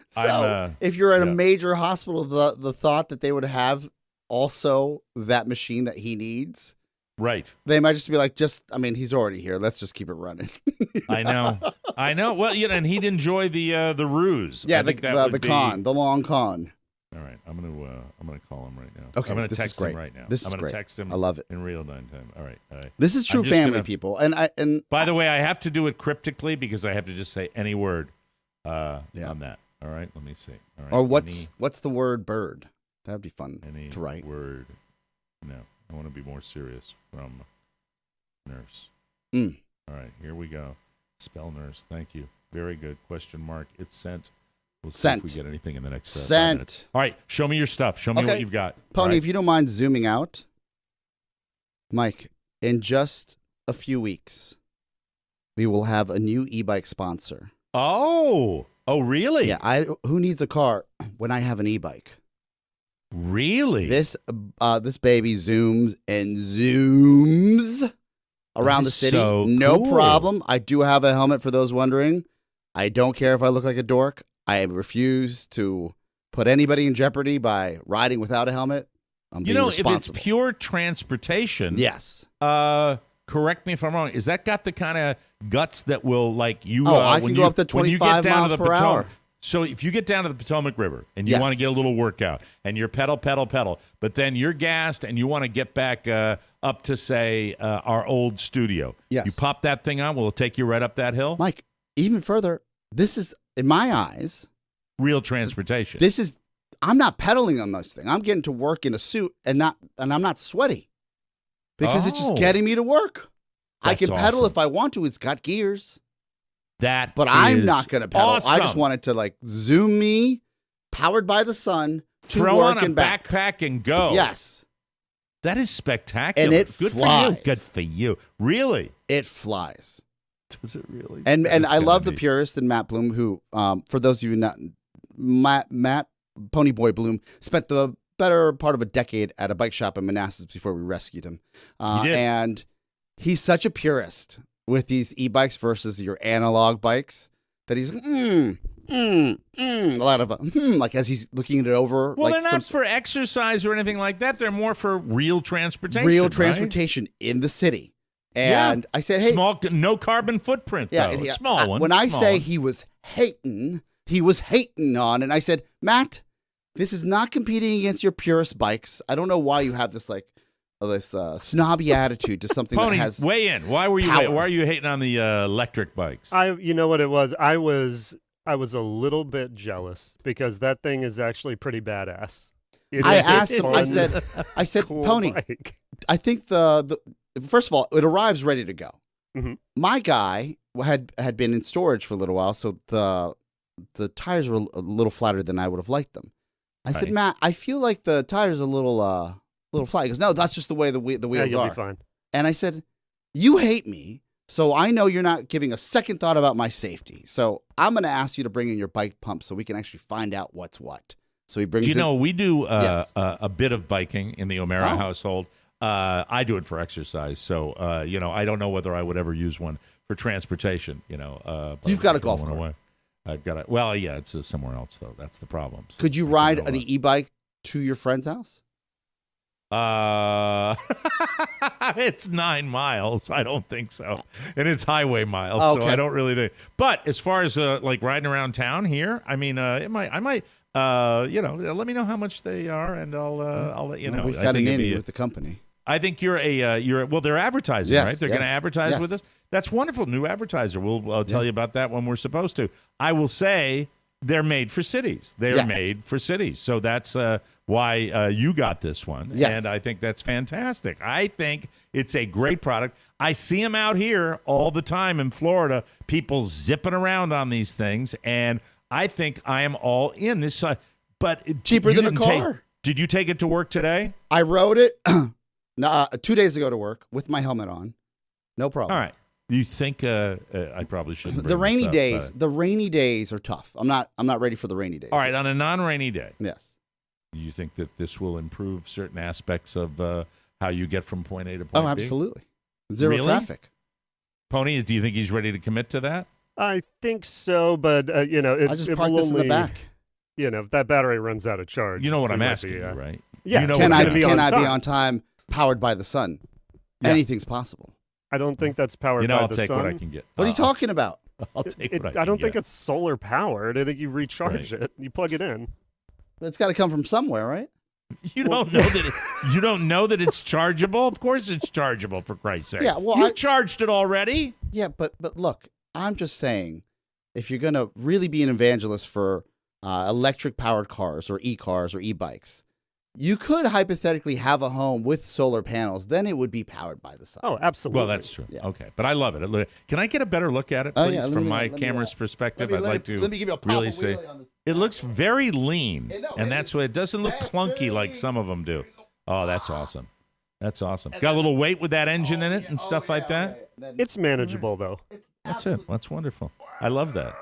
So if you're at a major hospital, the thought that they would have also that machine that he needs. Right. They might just be like, he's already here. Let's just keep it running. I know. Well, you know, and he'd enjoy the ruse. Yeah, the long con. All right, I'm gonna call him right now. Okay, I'm gonna text him right now. I'm gonna text him. I love it in real time. All right. This is true family, people. And by the way, I have to do it cryptically because I have to just say any word on that. All right, let me see. All right. Or what's the word bird? That'd be fun to write. Word. No, I want to be more serious. From nurse. All right, here we go. Spell nurse. Thank you. Very good. Question mark. It's sent. We'll see if we get anything in the next 5 minutes. All right, show me your stuff. Show me what you've got. Pony, if you don't mind zooming out. Mike, in just a few weeks, we will have a new e-bike sponsor. Oh, really? Yeah, who needs a car when I have an e-bike? Really? This baby zooms and zooms around the city. So no cool. problem. I do have a helmet for those wondering. I don't care if I look like a dork. I refuse to put anybody in jeopardy by riding without a helmet. I'm being responsible. If it's pure transportation, yes. Correct me if I'm wrong. Is that got the kind of guts that will you? I can go up to 25 miles per hour. So if you get down to the Potomac River and you want to get a little workout and you're pedal, but then you're gassed and you want to get back up to, say, our old studio. Yes. You pop that thing on, will it take you right up that hill? Mike, even further, this is, in my eyes, real transportation. I'm not pedaling on this thing. I'm getting to work in a suit and I'm not sweaty because it's just getting me to work. I can pedal if I want to. It's got gears. But I'm not going to pedal. Awesome. I just wanted to zoom me, powered by the sun, to throw work on a and back. backpack and go. Yes. That is spectacular. And it Good flies. for you. Good for you. Really? It flies. Does it really? And I love the purist and Matt Bloom, who, for those of you not, Matt Ponyboy Bloom spent the better part of a decade at a bike shop in Manassas before we rescued him. He did. And he's such a purist with these e-bikes versus your analog bikes that he's a lot of like as he's looking it over. Well, they're not for exercise or anything like that. They're more for real transportation. Real transportation in the city. And I said, hey, small, no carbon footprint. Though. Small one. When I say he was hating on, and I said, Matt, this is not competing against your purist bikes. I don't know why you have this snobby attitude to something Pony, that has weigh in. Why are you hating on the electric bikes? You know what it was? I was a little bit jealous because that thing is actually pretty badass. I asked him. I said, cool Pony. bike. I think the first of all, it arrives ready to go. Mm-hmm. My guy had been in storage for a little while, so the tires were a little flatter than I would have liked them. I said, Matt, I feel like the tires are a little flat. He goes, no, that's just the way the wheels you'll are. Be fine. And I said, you hate me, so I know you're not giving a second thought about my safety. So I'm going to ask you to bring in your bike pump so we can actually find out what's what. So he brings. Do you know we do Yes. a bit of biking in the O'Mara household? I do it for exercise, so I don't know whether I would ever use one for transportation. You've got a golf cart. Away. I've got it. Well, yeah, it's somewhere else though. That's the problem. So could you ride an e-bike to your friend's house? It's 9 miles. I don't think so, and it's highway miles, okay. so I don't really think. But as far as like riding around town here, I mean, I might. Let me know how much they are, and I'll let you know. We've got an in with the company. I think you're they're advertising, yes, right? They're going to advertise with us. That's wonderful. New advertiser. I'll tell you about that when we're supposed to. I will say they're made for cities. They're made for cities. So that's why you got this one. Yes. And I think that's fantastic. I think it's a great product. I see them out here all the time in Florida, people zipping around on these things, and I think I am all in this. But cheaper than a car. Did you take it to work today? I rode it 2 days ago to work with my helmet on. No problem. All right. You think I probably shouldn't? The rainy days. The rainy days are tough. I'm not ready for the rainy days. All right. On a non-rainy day. Yes. Do you think that this will improve certain aspects of how you get from point A to point B? Oh, absolutely. Zero traffic. Pony, do you think he's ready to commit to that? I think so, but I just park this in the back. If that battery runs out of charge. You know what I'm asking you, right? Yeah. You know can I be on time powered by the sun? Yeah. Anything's possible. I don't think that's powered by the sun. I'll take what I can get. What are you talking about? I'll take what I can I don't think get. it's solar powered. I think you recharge it. You plug it in. But it's got to come from somewhere, right? You don't know that it's chargeable? Of course it's chargeable, for Christ's sake. Yeah, well, You've charged it already. Yeah, but look, I'm just saying, if you're going to really be an evangelist for electric-powered cars or e-cars or e-bikes, you could hypothetically have a home with solar panels. Then it would be powered by the sun. Oh, absolutely. Well, that's true. Yes. Okay, but I love it. Can I get a better look at it, please, from my camera's perspective? I'd like to give you a really say it looks very lean, and that's what it doesn't look clunky like some of them do. Oh, that's awesome. That's awesome. Got a little weight with that engine in it and stuff like that. It's manageable, though. That's it. That's wonderful. I love that.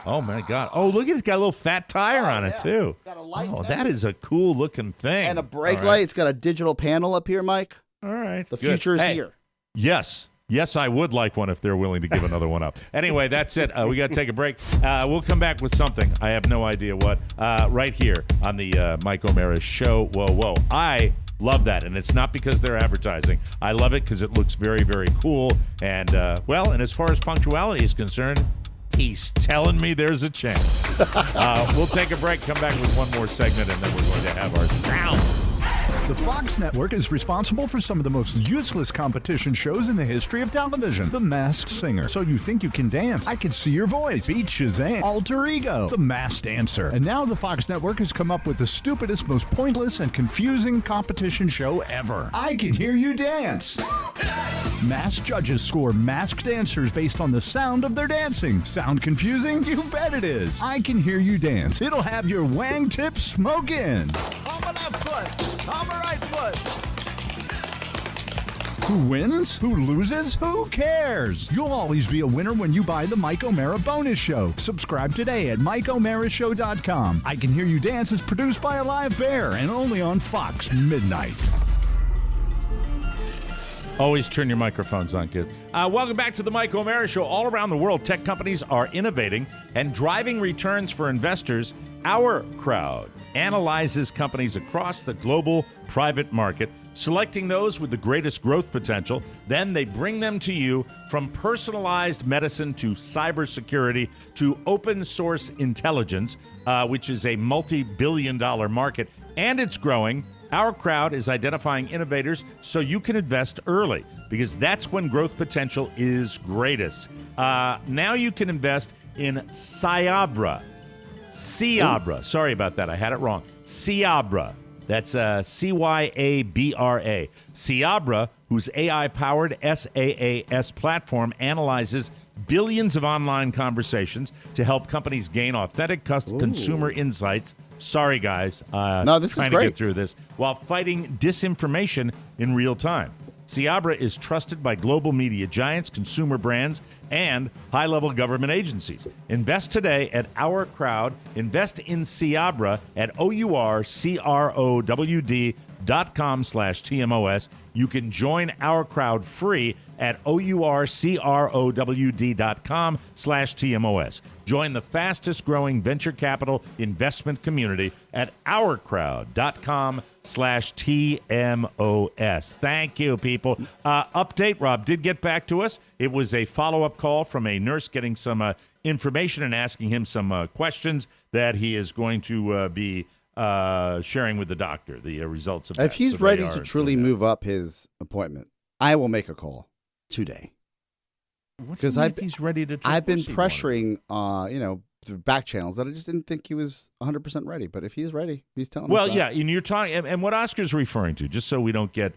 Oh, my God. Oh, look at it. It's got a little fat tire on it, too. Oh, that is a cool looking thing. And a brake light. It's got a digital panel up here, Mike. All right. The future is here. Yes. Yes, I would like one if they're willing to give another one up. Anyway, that's it. We got to take a break. We'll come back with something. I have no idea what. Right here on the Mike O'Mara Show. Whoa, whoa. I love that. And it's not because they're advertising. I love it because it looks very, very cool. And, and as far as punctuality is concerned, he's telling me there's a chance. We'll take a break, come back with one more segment, and then we're going to have our sound. The Fox Network is responsible for some of the most useless competition shows in the history of television. The Masked Singer. So You Think You Can Dance. I Can See Your Voice. Beat Shazam. Alter Ego. The Masked Dancer. And now the Fox Network has come up with the stupidest, most pointless, and confusing competition show ever. I Can Hear You Dance. Masked judges score masked dancers based on the sound of their dancing. Sound confusing? You bet it is. I Can Hear You Dance. It'll have your wang tips smoking. On my left foot. On my right foot. Who wins? Who loses? Who cares? You'll always be a winner when you buy the Mike O'Mara Bonus Show. Subscribe today at MikeO'MaraShow.com. I Can Hear You Dance is produced by a live bear and only on Fox Midnight. Always turn your microphones on, kids. Welcome back to the Mike O'Mara Show. All around the world, tech companies are innovating and driving returns for investors. Our crowd analyzes companies across the global private market, selecting those with the greatest growth potential. Then they bring them to you, from personalized medicine to cybersecurity to open source intelligence, which is a multi-billion-dollar market, and it's growing. Our Crowd is identifying innovators so you can invest early, because that's when growth potential is greatest. Now you can invest in Cyabra. Sorry about that. I had it wrong. Cyabra. That's Cyabra. Cyabra, whose AI-powered SaaS platform analyzes billions of online conversations to help companies gain authentic consumer insights. Sorry, guys. No, this is trying great. to get through this while fighting disinformation in real time. Cyabra is trusted by global media giants, consumer brands, and high-level government agencies. Invest today at Our Crowd. Invest in Cyabra at OurCrowd.com/TMOS. You can join Our Crowd free at OurCrowd.com/TMOS. Join the fastest-growing venture capital investment community at OurCrowd.com/TMOS. Thank you, people. Update, Rob did get back to us. It was a follow-up call from a nurse getting some information and asking him some questions that he is going to be sharing with the doctor, the results of that. If he's ready to truly move up his appointment, I will make a call today. Because he's ready to. I've been pressuring, through back channels that I just didn't think he was 100% ready. But if he's ready, he's telling us. Well, yeah, and you're talking, and what Oscar's referring to, just so we don't get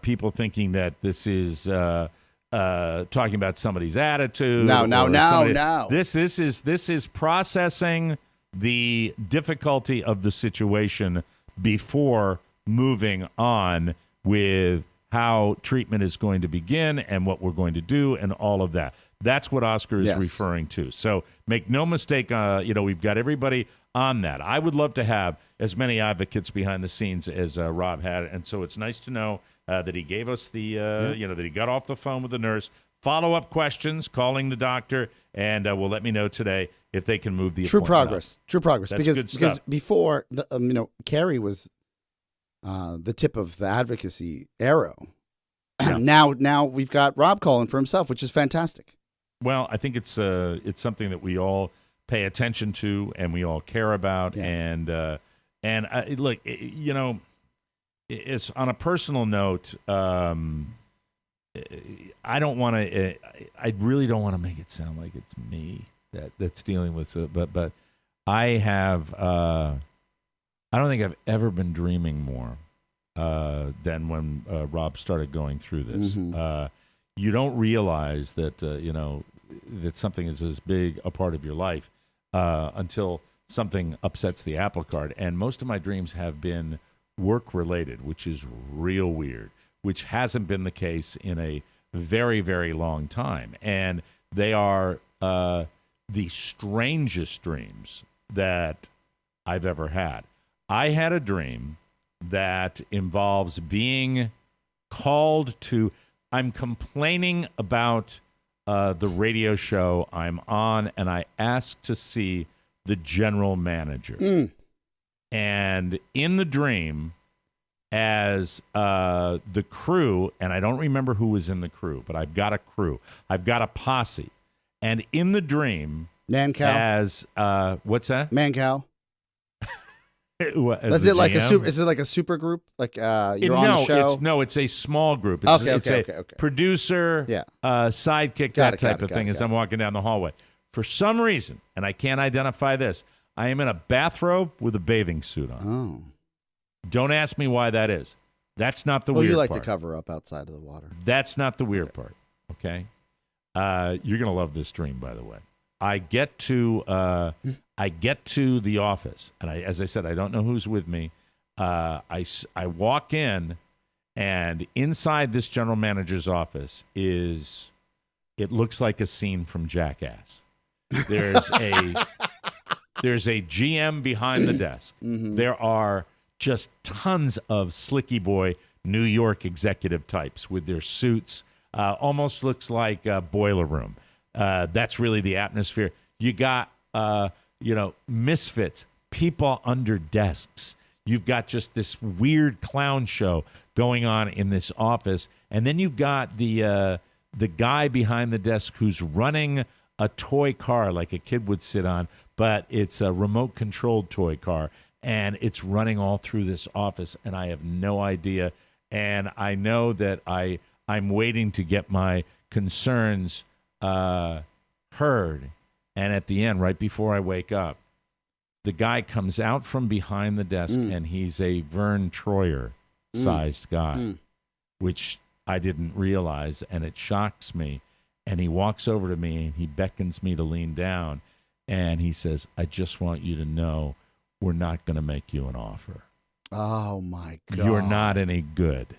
people thinking that this is talking about somebody's attitude. No. This is processing the difficulty of the situation before moving on with how treatment is going to begin and what we're going to do and all of that. That's what Oscar is referring to. So make no mistake, we've got everybody on that. I would love to have as many advocates behind the scenes as Rob had, and so it's nice to know that he gave us the, that he got off the phone with the nurse. Follow-up questions, calling the doctor, and will let me know today if they can move the True appointment progress. up. True progress. That's Because good stuff. before, Carrie was the tip of the advocacy arrow. Yeah. Now we've got Rob calling for himself, which is fantastic. Well, I think it's something that we all pay attention to and we all care about. Yeah. And look, it's on a personal note. I don't want to. I really don't want to make it sound like it's me that's dealing with it. But I have. I don't think I've ever been dreaming more than when Rob started going through this. Mm-hmm. You don't realize that that something is as big a part of your life until something upsets the apple cart. And most of my dreams have been work related, which is real weird, which hasn't been the case in a very, very long time. And they are the strangest dreams that I've ever had. I had a dream that involves being called to. I'm complaining about the radio show I'm on, and I asked to see the general manager. And in the dream, as the crew, and I don't remember who was in the crew, but I've got a crew. I've got a posse. And in the dream, Mancow. as what's that? Mancow. Is it like is it like a super group? Like you're on the show? It's a small group. It's a producer, sidekick, that type of thing as I'm walking down the hallway. For some reason, and I can't identify this, I am in a bathrobe with a bathing suit on. Oh. Don't ask me why that is. That's not the weird part. You like to cover up outside of the water. That's not the weird part, okay? You're going to love this dream, by the way. I get to the office, and as I said, I don't know who's with me. I walk in, and inside this general manager's office it looks like a scene from Jackass. There's a GM behind the desk. Mm-hmm. There are just tons of slicky boy New York executive types with their suits. Almost looks like a boiler room. That's really the atmosphere. You got, misfits, people under desks. You've got just this weird clown show going on in this office. And then you've got the guy behind the desk who's running a toy car like a kid would sit on, but it's a remote-controlled toy car. and it's running all through this office, and I have no idea. And I know that I'm waiting to get my concerns heard. And at the end, right before I wake up, the guy comes out from behind the desk, and he's a Vern Troyer-sized guy, which I didn't realize, and it shocks me. And he walks over to me, and he beckons me to lean down, and he says, I just want you to know we're not going to make you an offer. Oh, my God. You're not any good.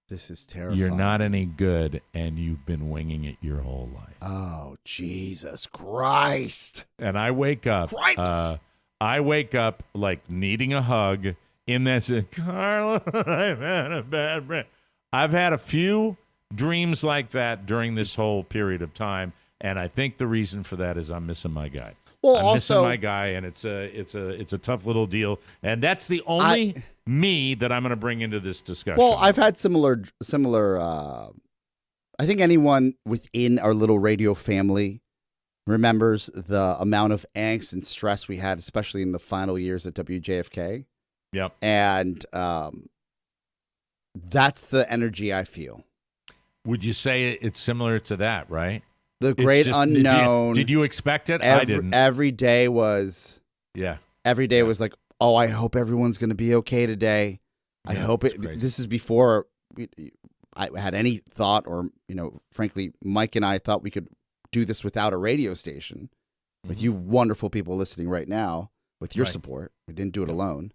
This is terrifying. You're not any good, and you've been winging it your whole life. Oh, Jesus Christ. And I wake up. I wake up like needing a hug in this. Carla, I've had a bad break. I've had a few dreams like that during this whole period of time, and I think the reason for that is I'm missing my guy. Well, I'm missing my guy, and it's a tough little deal, and that's the only me that I'm going to bring into this discussion. Well, I've had similar. I think anyone within our little radio family remembers the amount of angst and stress we had, especially in the final years at WJFK. Yep. And that's the energy I feel. Would you say it's similar to that, right? The great unknown. Did you expect it? I didn't. Every day was. Yeah. Every day was like, oh, I hope everyone's going to be okay today. I hope it. Crazy. This is before I had any thought, or frankly, Mike and I thought we could do this without a radio station, with you wonderful people listening right now, with your support. We didn't do it alone,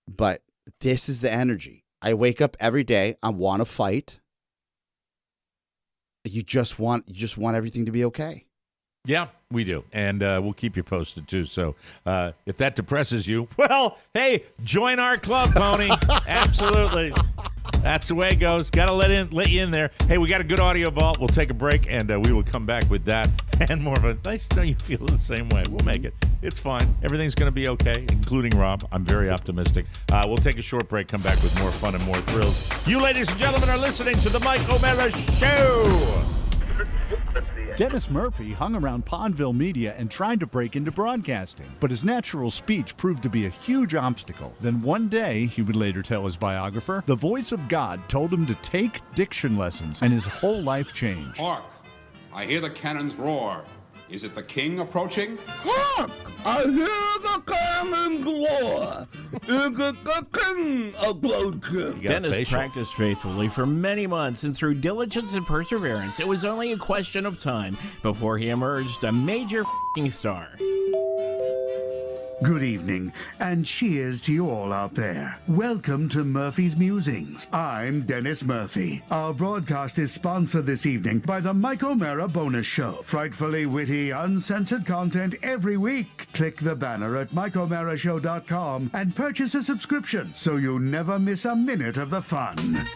but this is the energy. I wake up every day. I want to fight. You just want everything to be okay. Yeah, we do. And we'll keep you posted, too. So if that depresses you, well, hey, join our club, Pony. Absolutely. That's the way it goes. Got to let you in there. Hey, we got a good audio vault. We'll take a break, and we will come back with that and more of a nice to know you feel the same way. We'll make it. It's fine. Everything's going to be okay, including Rob. I'm very optimistic. We'll take a short break, come back with more fun and more thrills. You, ladies and gentlemen, are listening to The Mike O'Mara Show. Dennis Murphy hung around Podville Media and tried to break into broadcasting, but his natural speech proved to be a huge obstacle. Then one day, he would later tell his biographer, the voice of God told him to take diction lessons, and his whole life changed. Hark! I hear the cannons roar. Is it the king approaching? Hark! I hear the cannons roar. Is it the king approaching? Dennis practiced faithfully for many months, and through diligence and perseverance, it was only a question of time before he emerged a major f***ing star. Good evening, and cheers to you all out there. Welcome to Murphy's Musings. I'm Dennis Murphy. Our broadcast is sponsored this evening by the Mike O'Mara Bonus Show. Frightfully witty, uncensored content every week. Click the banner at MikeO'MaraShow.com and purchase a subscription so you never miss a minute of the fun.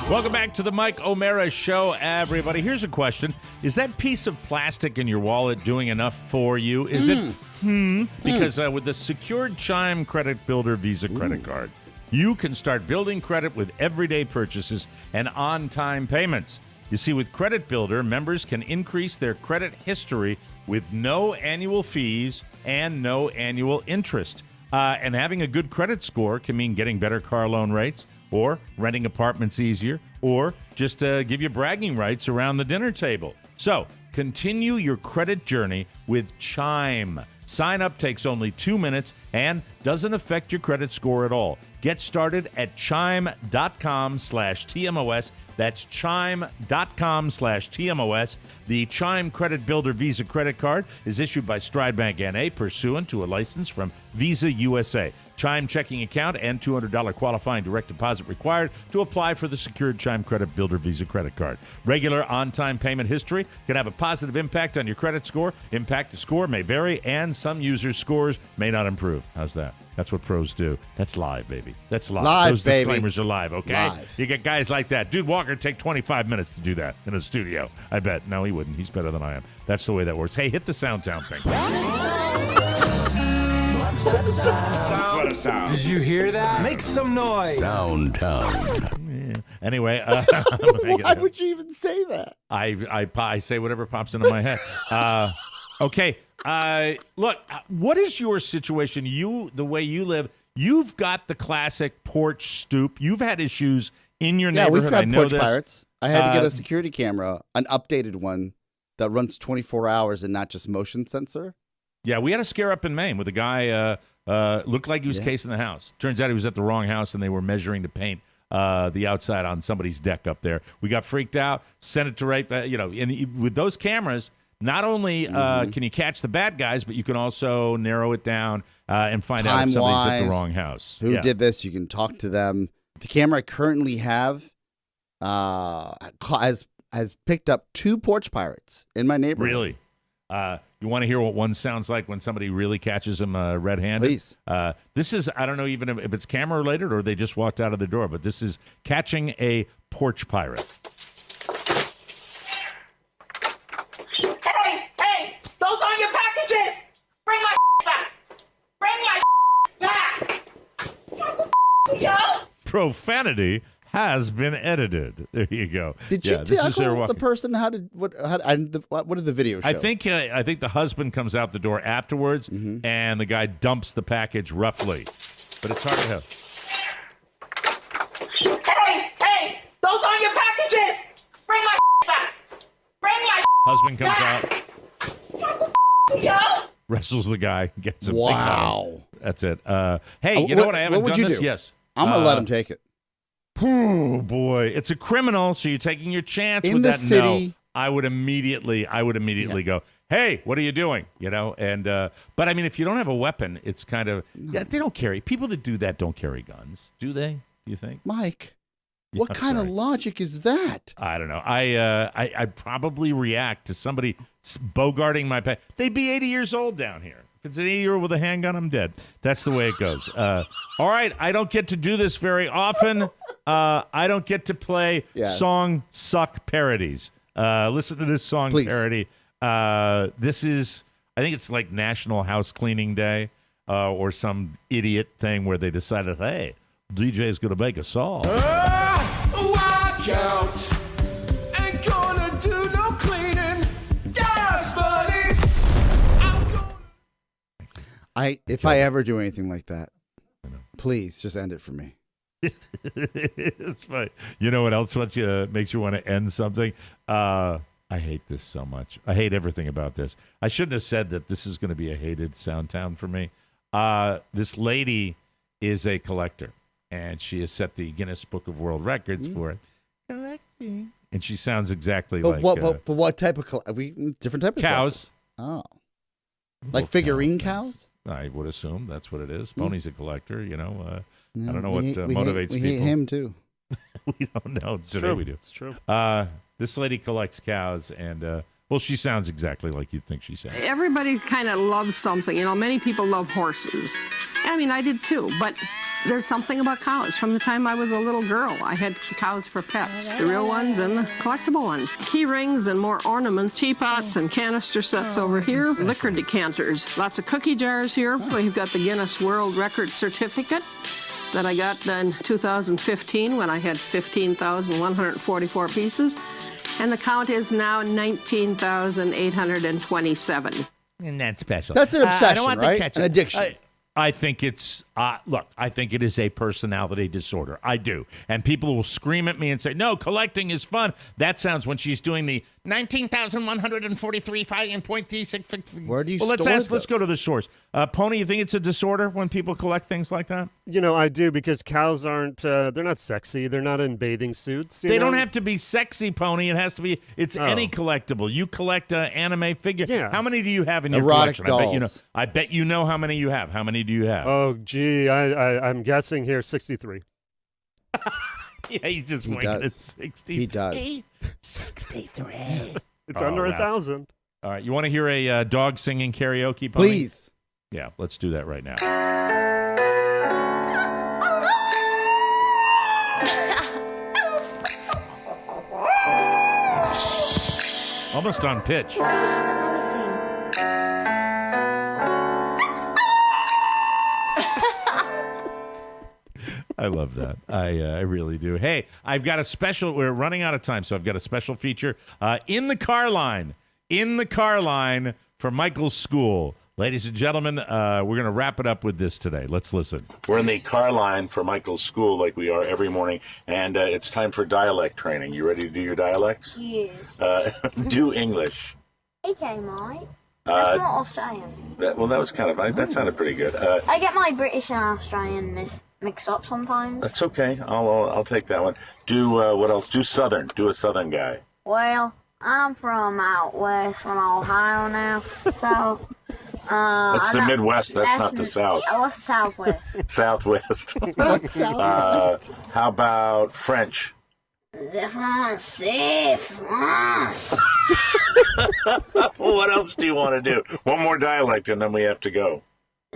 Welcome back to the Mike O'Mara Show, everybody. Here's a question. Is that piece of plastic in your wallet doing enough for you? Is it? Because with the secured Chime Credit Builder Visa credit card, you can start building credit with everyday purchases and on-time payments. You see, with Credit Builder, members can increase their credit history with no annual fees and no annual interest. And having a good credit score can mean getting better car loan rates, or renting apartments easier, or just give you bragging rights around the dinner table. So, continue your credit journey with Chime. Sign up takes only 2 minutes and doesn't affect your credit score at all. Get started at chime.com/TMOS. That's chime.com/TMOS. The Chime Credit Builder Visa credit card is issued by Stride Bank N.A. pursuant to a license from Visa USA. Chime checking account and $200 qualifying direct deposit required to apply for the secured Chime Credit Builder Visa credit card. Regular on-time payment history can have a positive impact on your credit score. Impact to score may vary, and some users' scores may not improve. How's that? That's what pros do. That's live, baby. That's live. Live, Those baby. disclaimers are live, okay? Live. You get guys like that. Dude Walker take 25 minutes to do that in a studio. I bet. No, he wouldn't. He's better than I am. That's the way that works. Hey, hit the Soundtown thing. What's that sound? What a sound. Did you hear that? Make some noise. Soundtown. Yeah. Anyway. Why would you even say that? I say whatever pops into my head. Okay. Look, what is your situation? The way you live, you've got the classic porch stoop. You've had issues in your neighborhood. We've had I know porch this. pirates. I had to get a security camera, an updated one that runs 24 hours and not just motion sensor. Yeah, we had a scare up in Maine with a guy looked like he was casing the house. Turns out he was at the wrong house, and they were measuring to paint the outside on somebody's deck up there. We got freaked out, sent it to and with those cameras, not only can you catch the bad guys, but you can also narrow it down and find out if somebody's at the wrong house. Who did this? You can talk to them. The camera I currently have has picked up 2 porch pirates in my neighborhood. Really? You want to hear what one sounds like when somebody really catches them red-handed? Please. This is, I don't know even if it's camera related or they just walked out of the door, but this is catching a porch pirate. Hey, those aren't your packages. Bring my back. Bring my back. Yo. Profanity has been edited. There you go. Did you tackle the person? What did the video show? I think the husband comes out the door afterwards, and the guy dumps the package roughly, but it's hard to help. Hey, those aren't your packages. Bring my back. Bring my Husband comes out. Yo. Wrestles the guy, gets him. Wow. That's it. Hey, you know what? I haven't would done you this. do? Yes. I'm gonna let him take it. Oh boy, it's a criminal, so you're taking your chance in with the that. city. No, I would immediately go, hey, what are you doing? And but I mean, if you don't have a weapon, it's kind of they don't carry. People that do that don't carry guns, do they? Do you think, Mike? What kind of logic is that? I don't know. I'd probably react to somebody bogarting my pet. They'd be 80 years old down here. If it's an 80-year-old with a handgun, I'm dead. That's the way it goes. All right, I don't get to do this very often. I don't get to play song suck parodies. Listen to this song parody. This is, I think it's like National House Cleaning Day or some idiot thing where they decided, hey, DJ's going to make a song. Walk out. Ain't gonna do no cleaning. Gas buddies. If I ever do anything like that, please just end it for me. It's funny. You know what else makes you want to end something? I hate this so much. I hate everything about this. I shouldn't have said that this is going to be a hated Soundtown for me. This lady is a collector, and she has set the Guinness Book of World Records for it. Collecting. And she sounds exactly like... But what type of... different type of... Cows. Oh. Like figurine cows? I would assume that's what it is. Boney's a collector, I don't know what motivates people. We hate him, too. We don't know. It's Today true. we do. It's true. This lady collects cows, and, she sounds exactly like you'd think she sounds. Everybody kind of loves something. Many people love horses. I mean, I did too, but there's something about cows. From the time I was a little girl, I had cows for pets, the real ones and the collectible ones. Key rings and more ornaments, teapots and canister sets over here, liquor decanters, lots of cookie jars here. We've got the Guinness World Record certificate that I got in 2015 when I had 15,144 pieces. And the count is now 19,827. And that's special. That's an obsession, I don't want right? to catch An addiction. I think it's, I think it is a personality disorder. I do. And people will scream at me and say, no, collecting is fun. That sounds when she's doing the 19,143 Where do you Well, store let's go to the source. Pony, you think it's a disorder when people collect things like that? I do, because cows aren't, they're not sexy. They're not in bathing suits. They don't have to be sexy, Pony. It has to be, any collectible. You collect an anime figure. Yeah. How many do you have in your Erotic collection? dolls. I bet you know how many you have. How many do you have? Oh, gee, I'm guessing here 63. Yeah, he's just winging at 60. He does. 63. It's under 1,000. All right, you want to hear a dog singing karaoke, Pony? Please. Yeah, let's do that right now. Almost on pitch. I love that. I really do. Hey, I've got a special. We're running out of time, so I've got a special feature in the car line. In the car line from Michael's school. Ladies and gentlemen, we're going to wrap it up with this today. Let's listen. We're in the car line for Michael's school like we are every morning, and it's time for dialect training. You ready to do your dialects? Yes. Do English. Okay, Mike. That's not Australian. That was kind of, that sounded pretty good. I get my British and Australian mixed up sometimes. That's okay. I'll take that one. Do, what else? Do Southern. Do a Southern guy. Well, I'm from out west, from Ohio now, so... that's the Midwest. That's not the South. What's the Southwest? Southwest. What's Southwest? How about French? What else do you want to do? One more dialect, and then we have to go.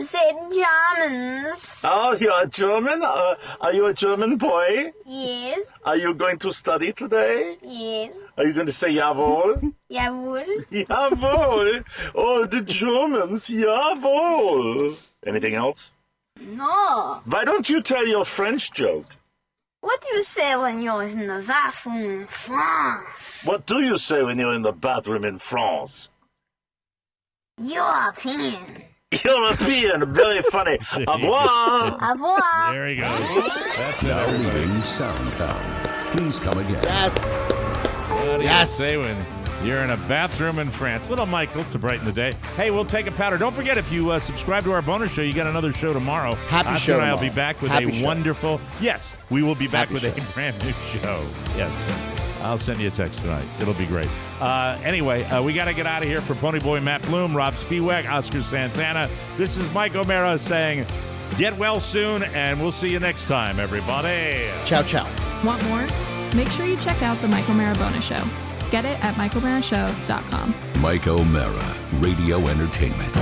Say Germans. Oh, you're German? Are you a German boy? Yes. Are you going to study today? Yes. Are you going to say jawohl? Jawohl. Jawohl. Oh, the Germans. Jawohl. Anything else? No. Why don't you tell your French joke? What do you say when you're in the bathroom in France? What do you say when you're in the bathroom in France? European. European, very funny. Au revoir. Au revoir. There he goes. That's it, Now everybody. leaving Soundtown. Please come again. What do you say when you're in a bathroom in France? Little Michael to brighten the day. Hey, we'll take a powder. Don't forget, if you subscribe to our bonus show, you got another show tomorrow. Happy show and I will tomorrow. be back with Happy a show. wonderful... Yes, we will be back Happy with show. a brand new show. Yes. I'll send you a text tonight. It'll be great. Anyway, we got to get out of here. For Ponyboy Matt Bloom, Rob Spiewak, Oscar Santana, this is Mike O'Mara saying, get well soon, and we'll see you next time, everybody. Ciao, ciao. Want more? Make sure you check out the Mike O'Mara Bonus Show. Get it at MikeO'MaraShow.com. Mike O'Mara, Radio Entertainment.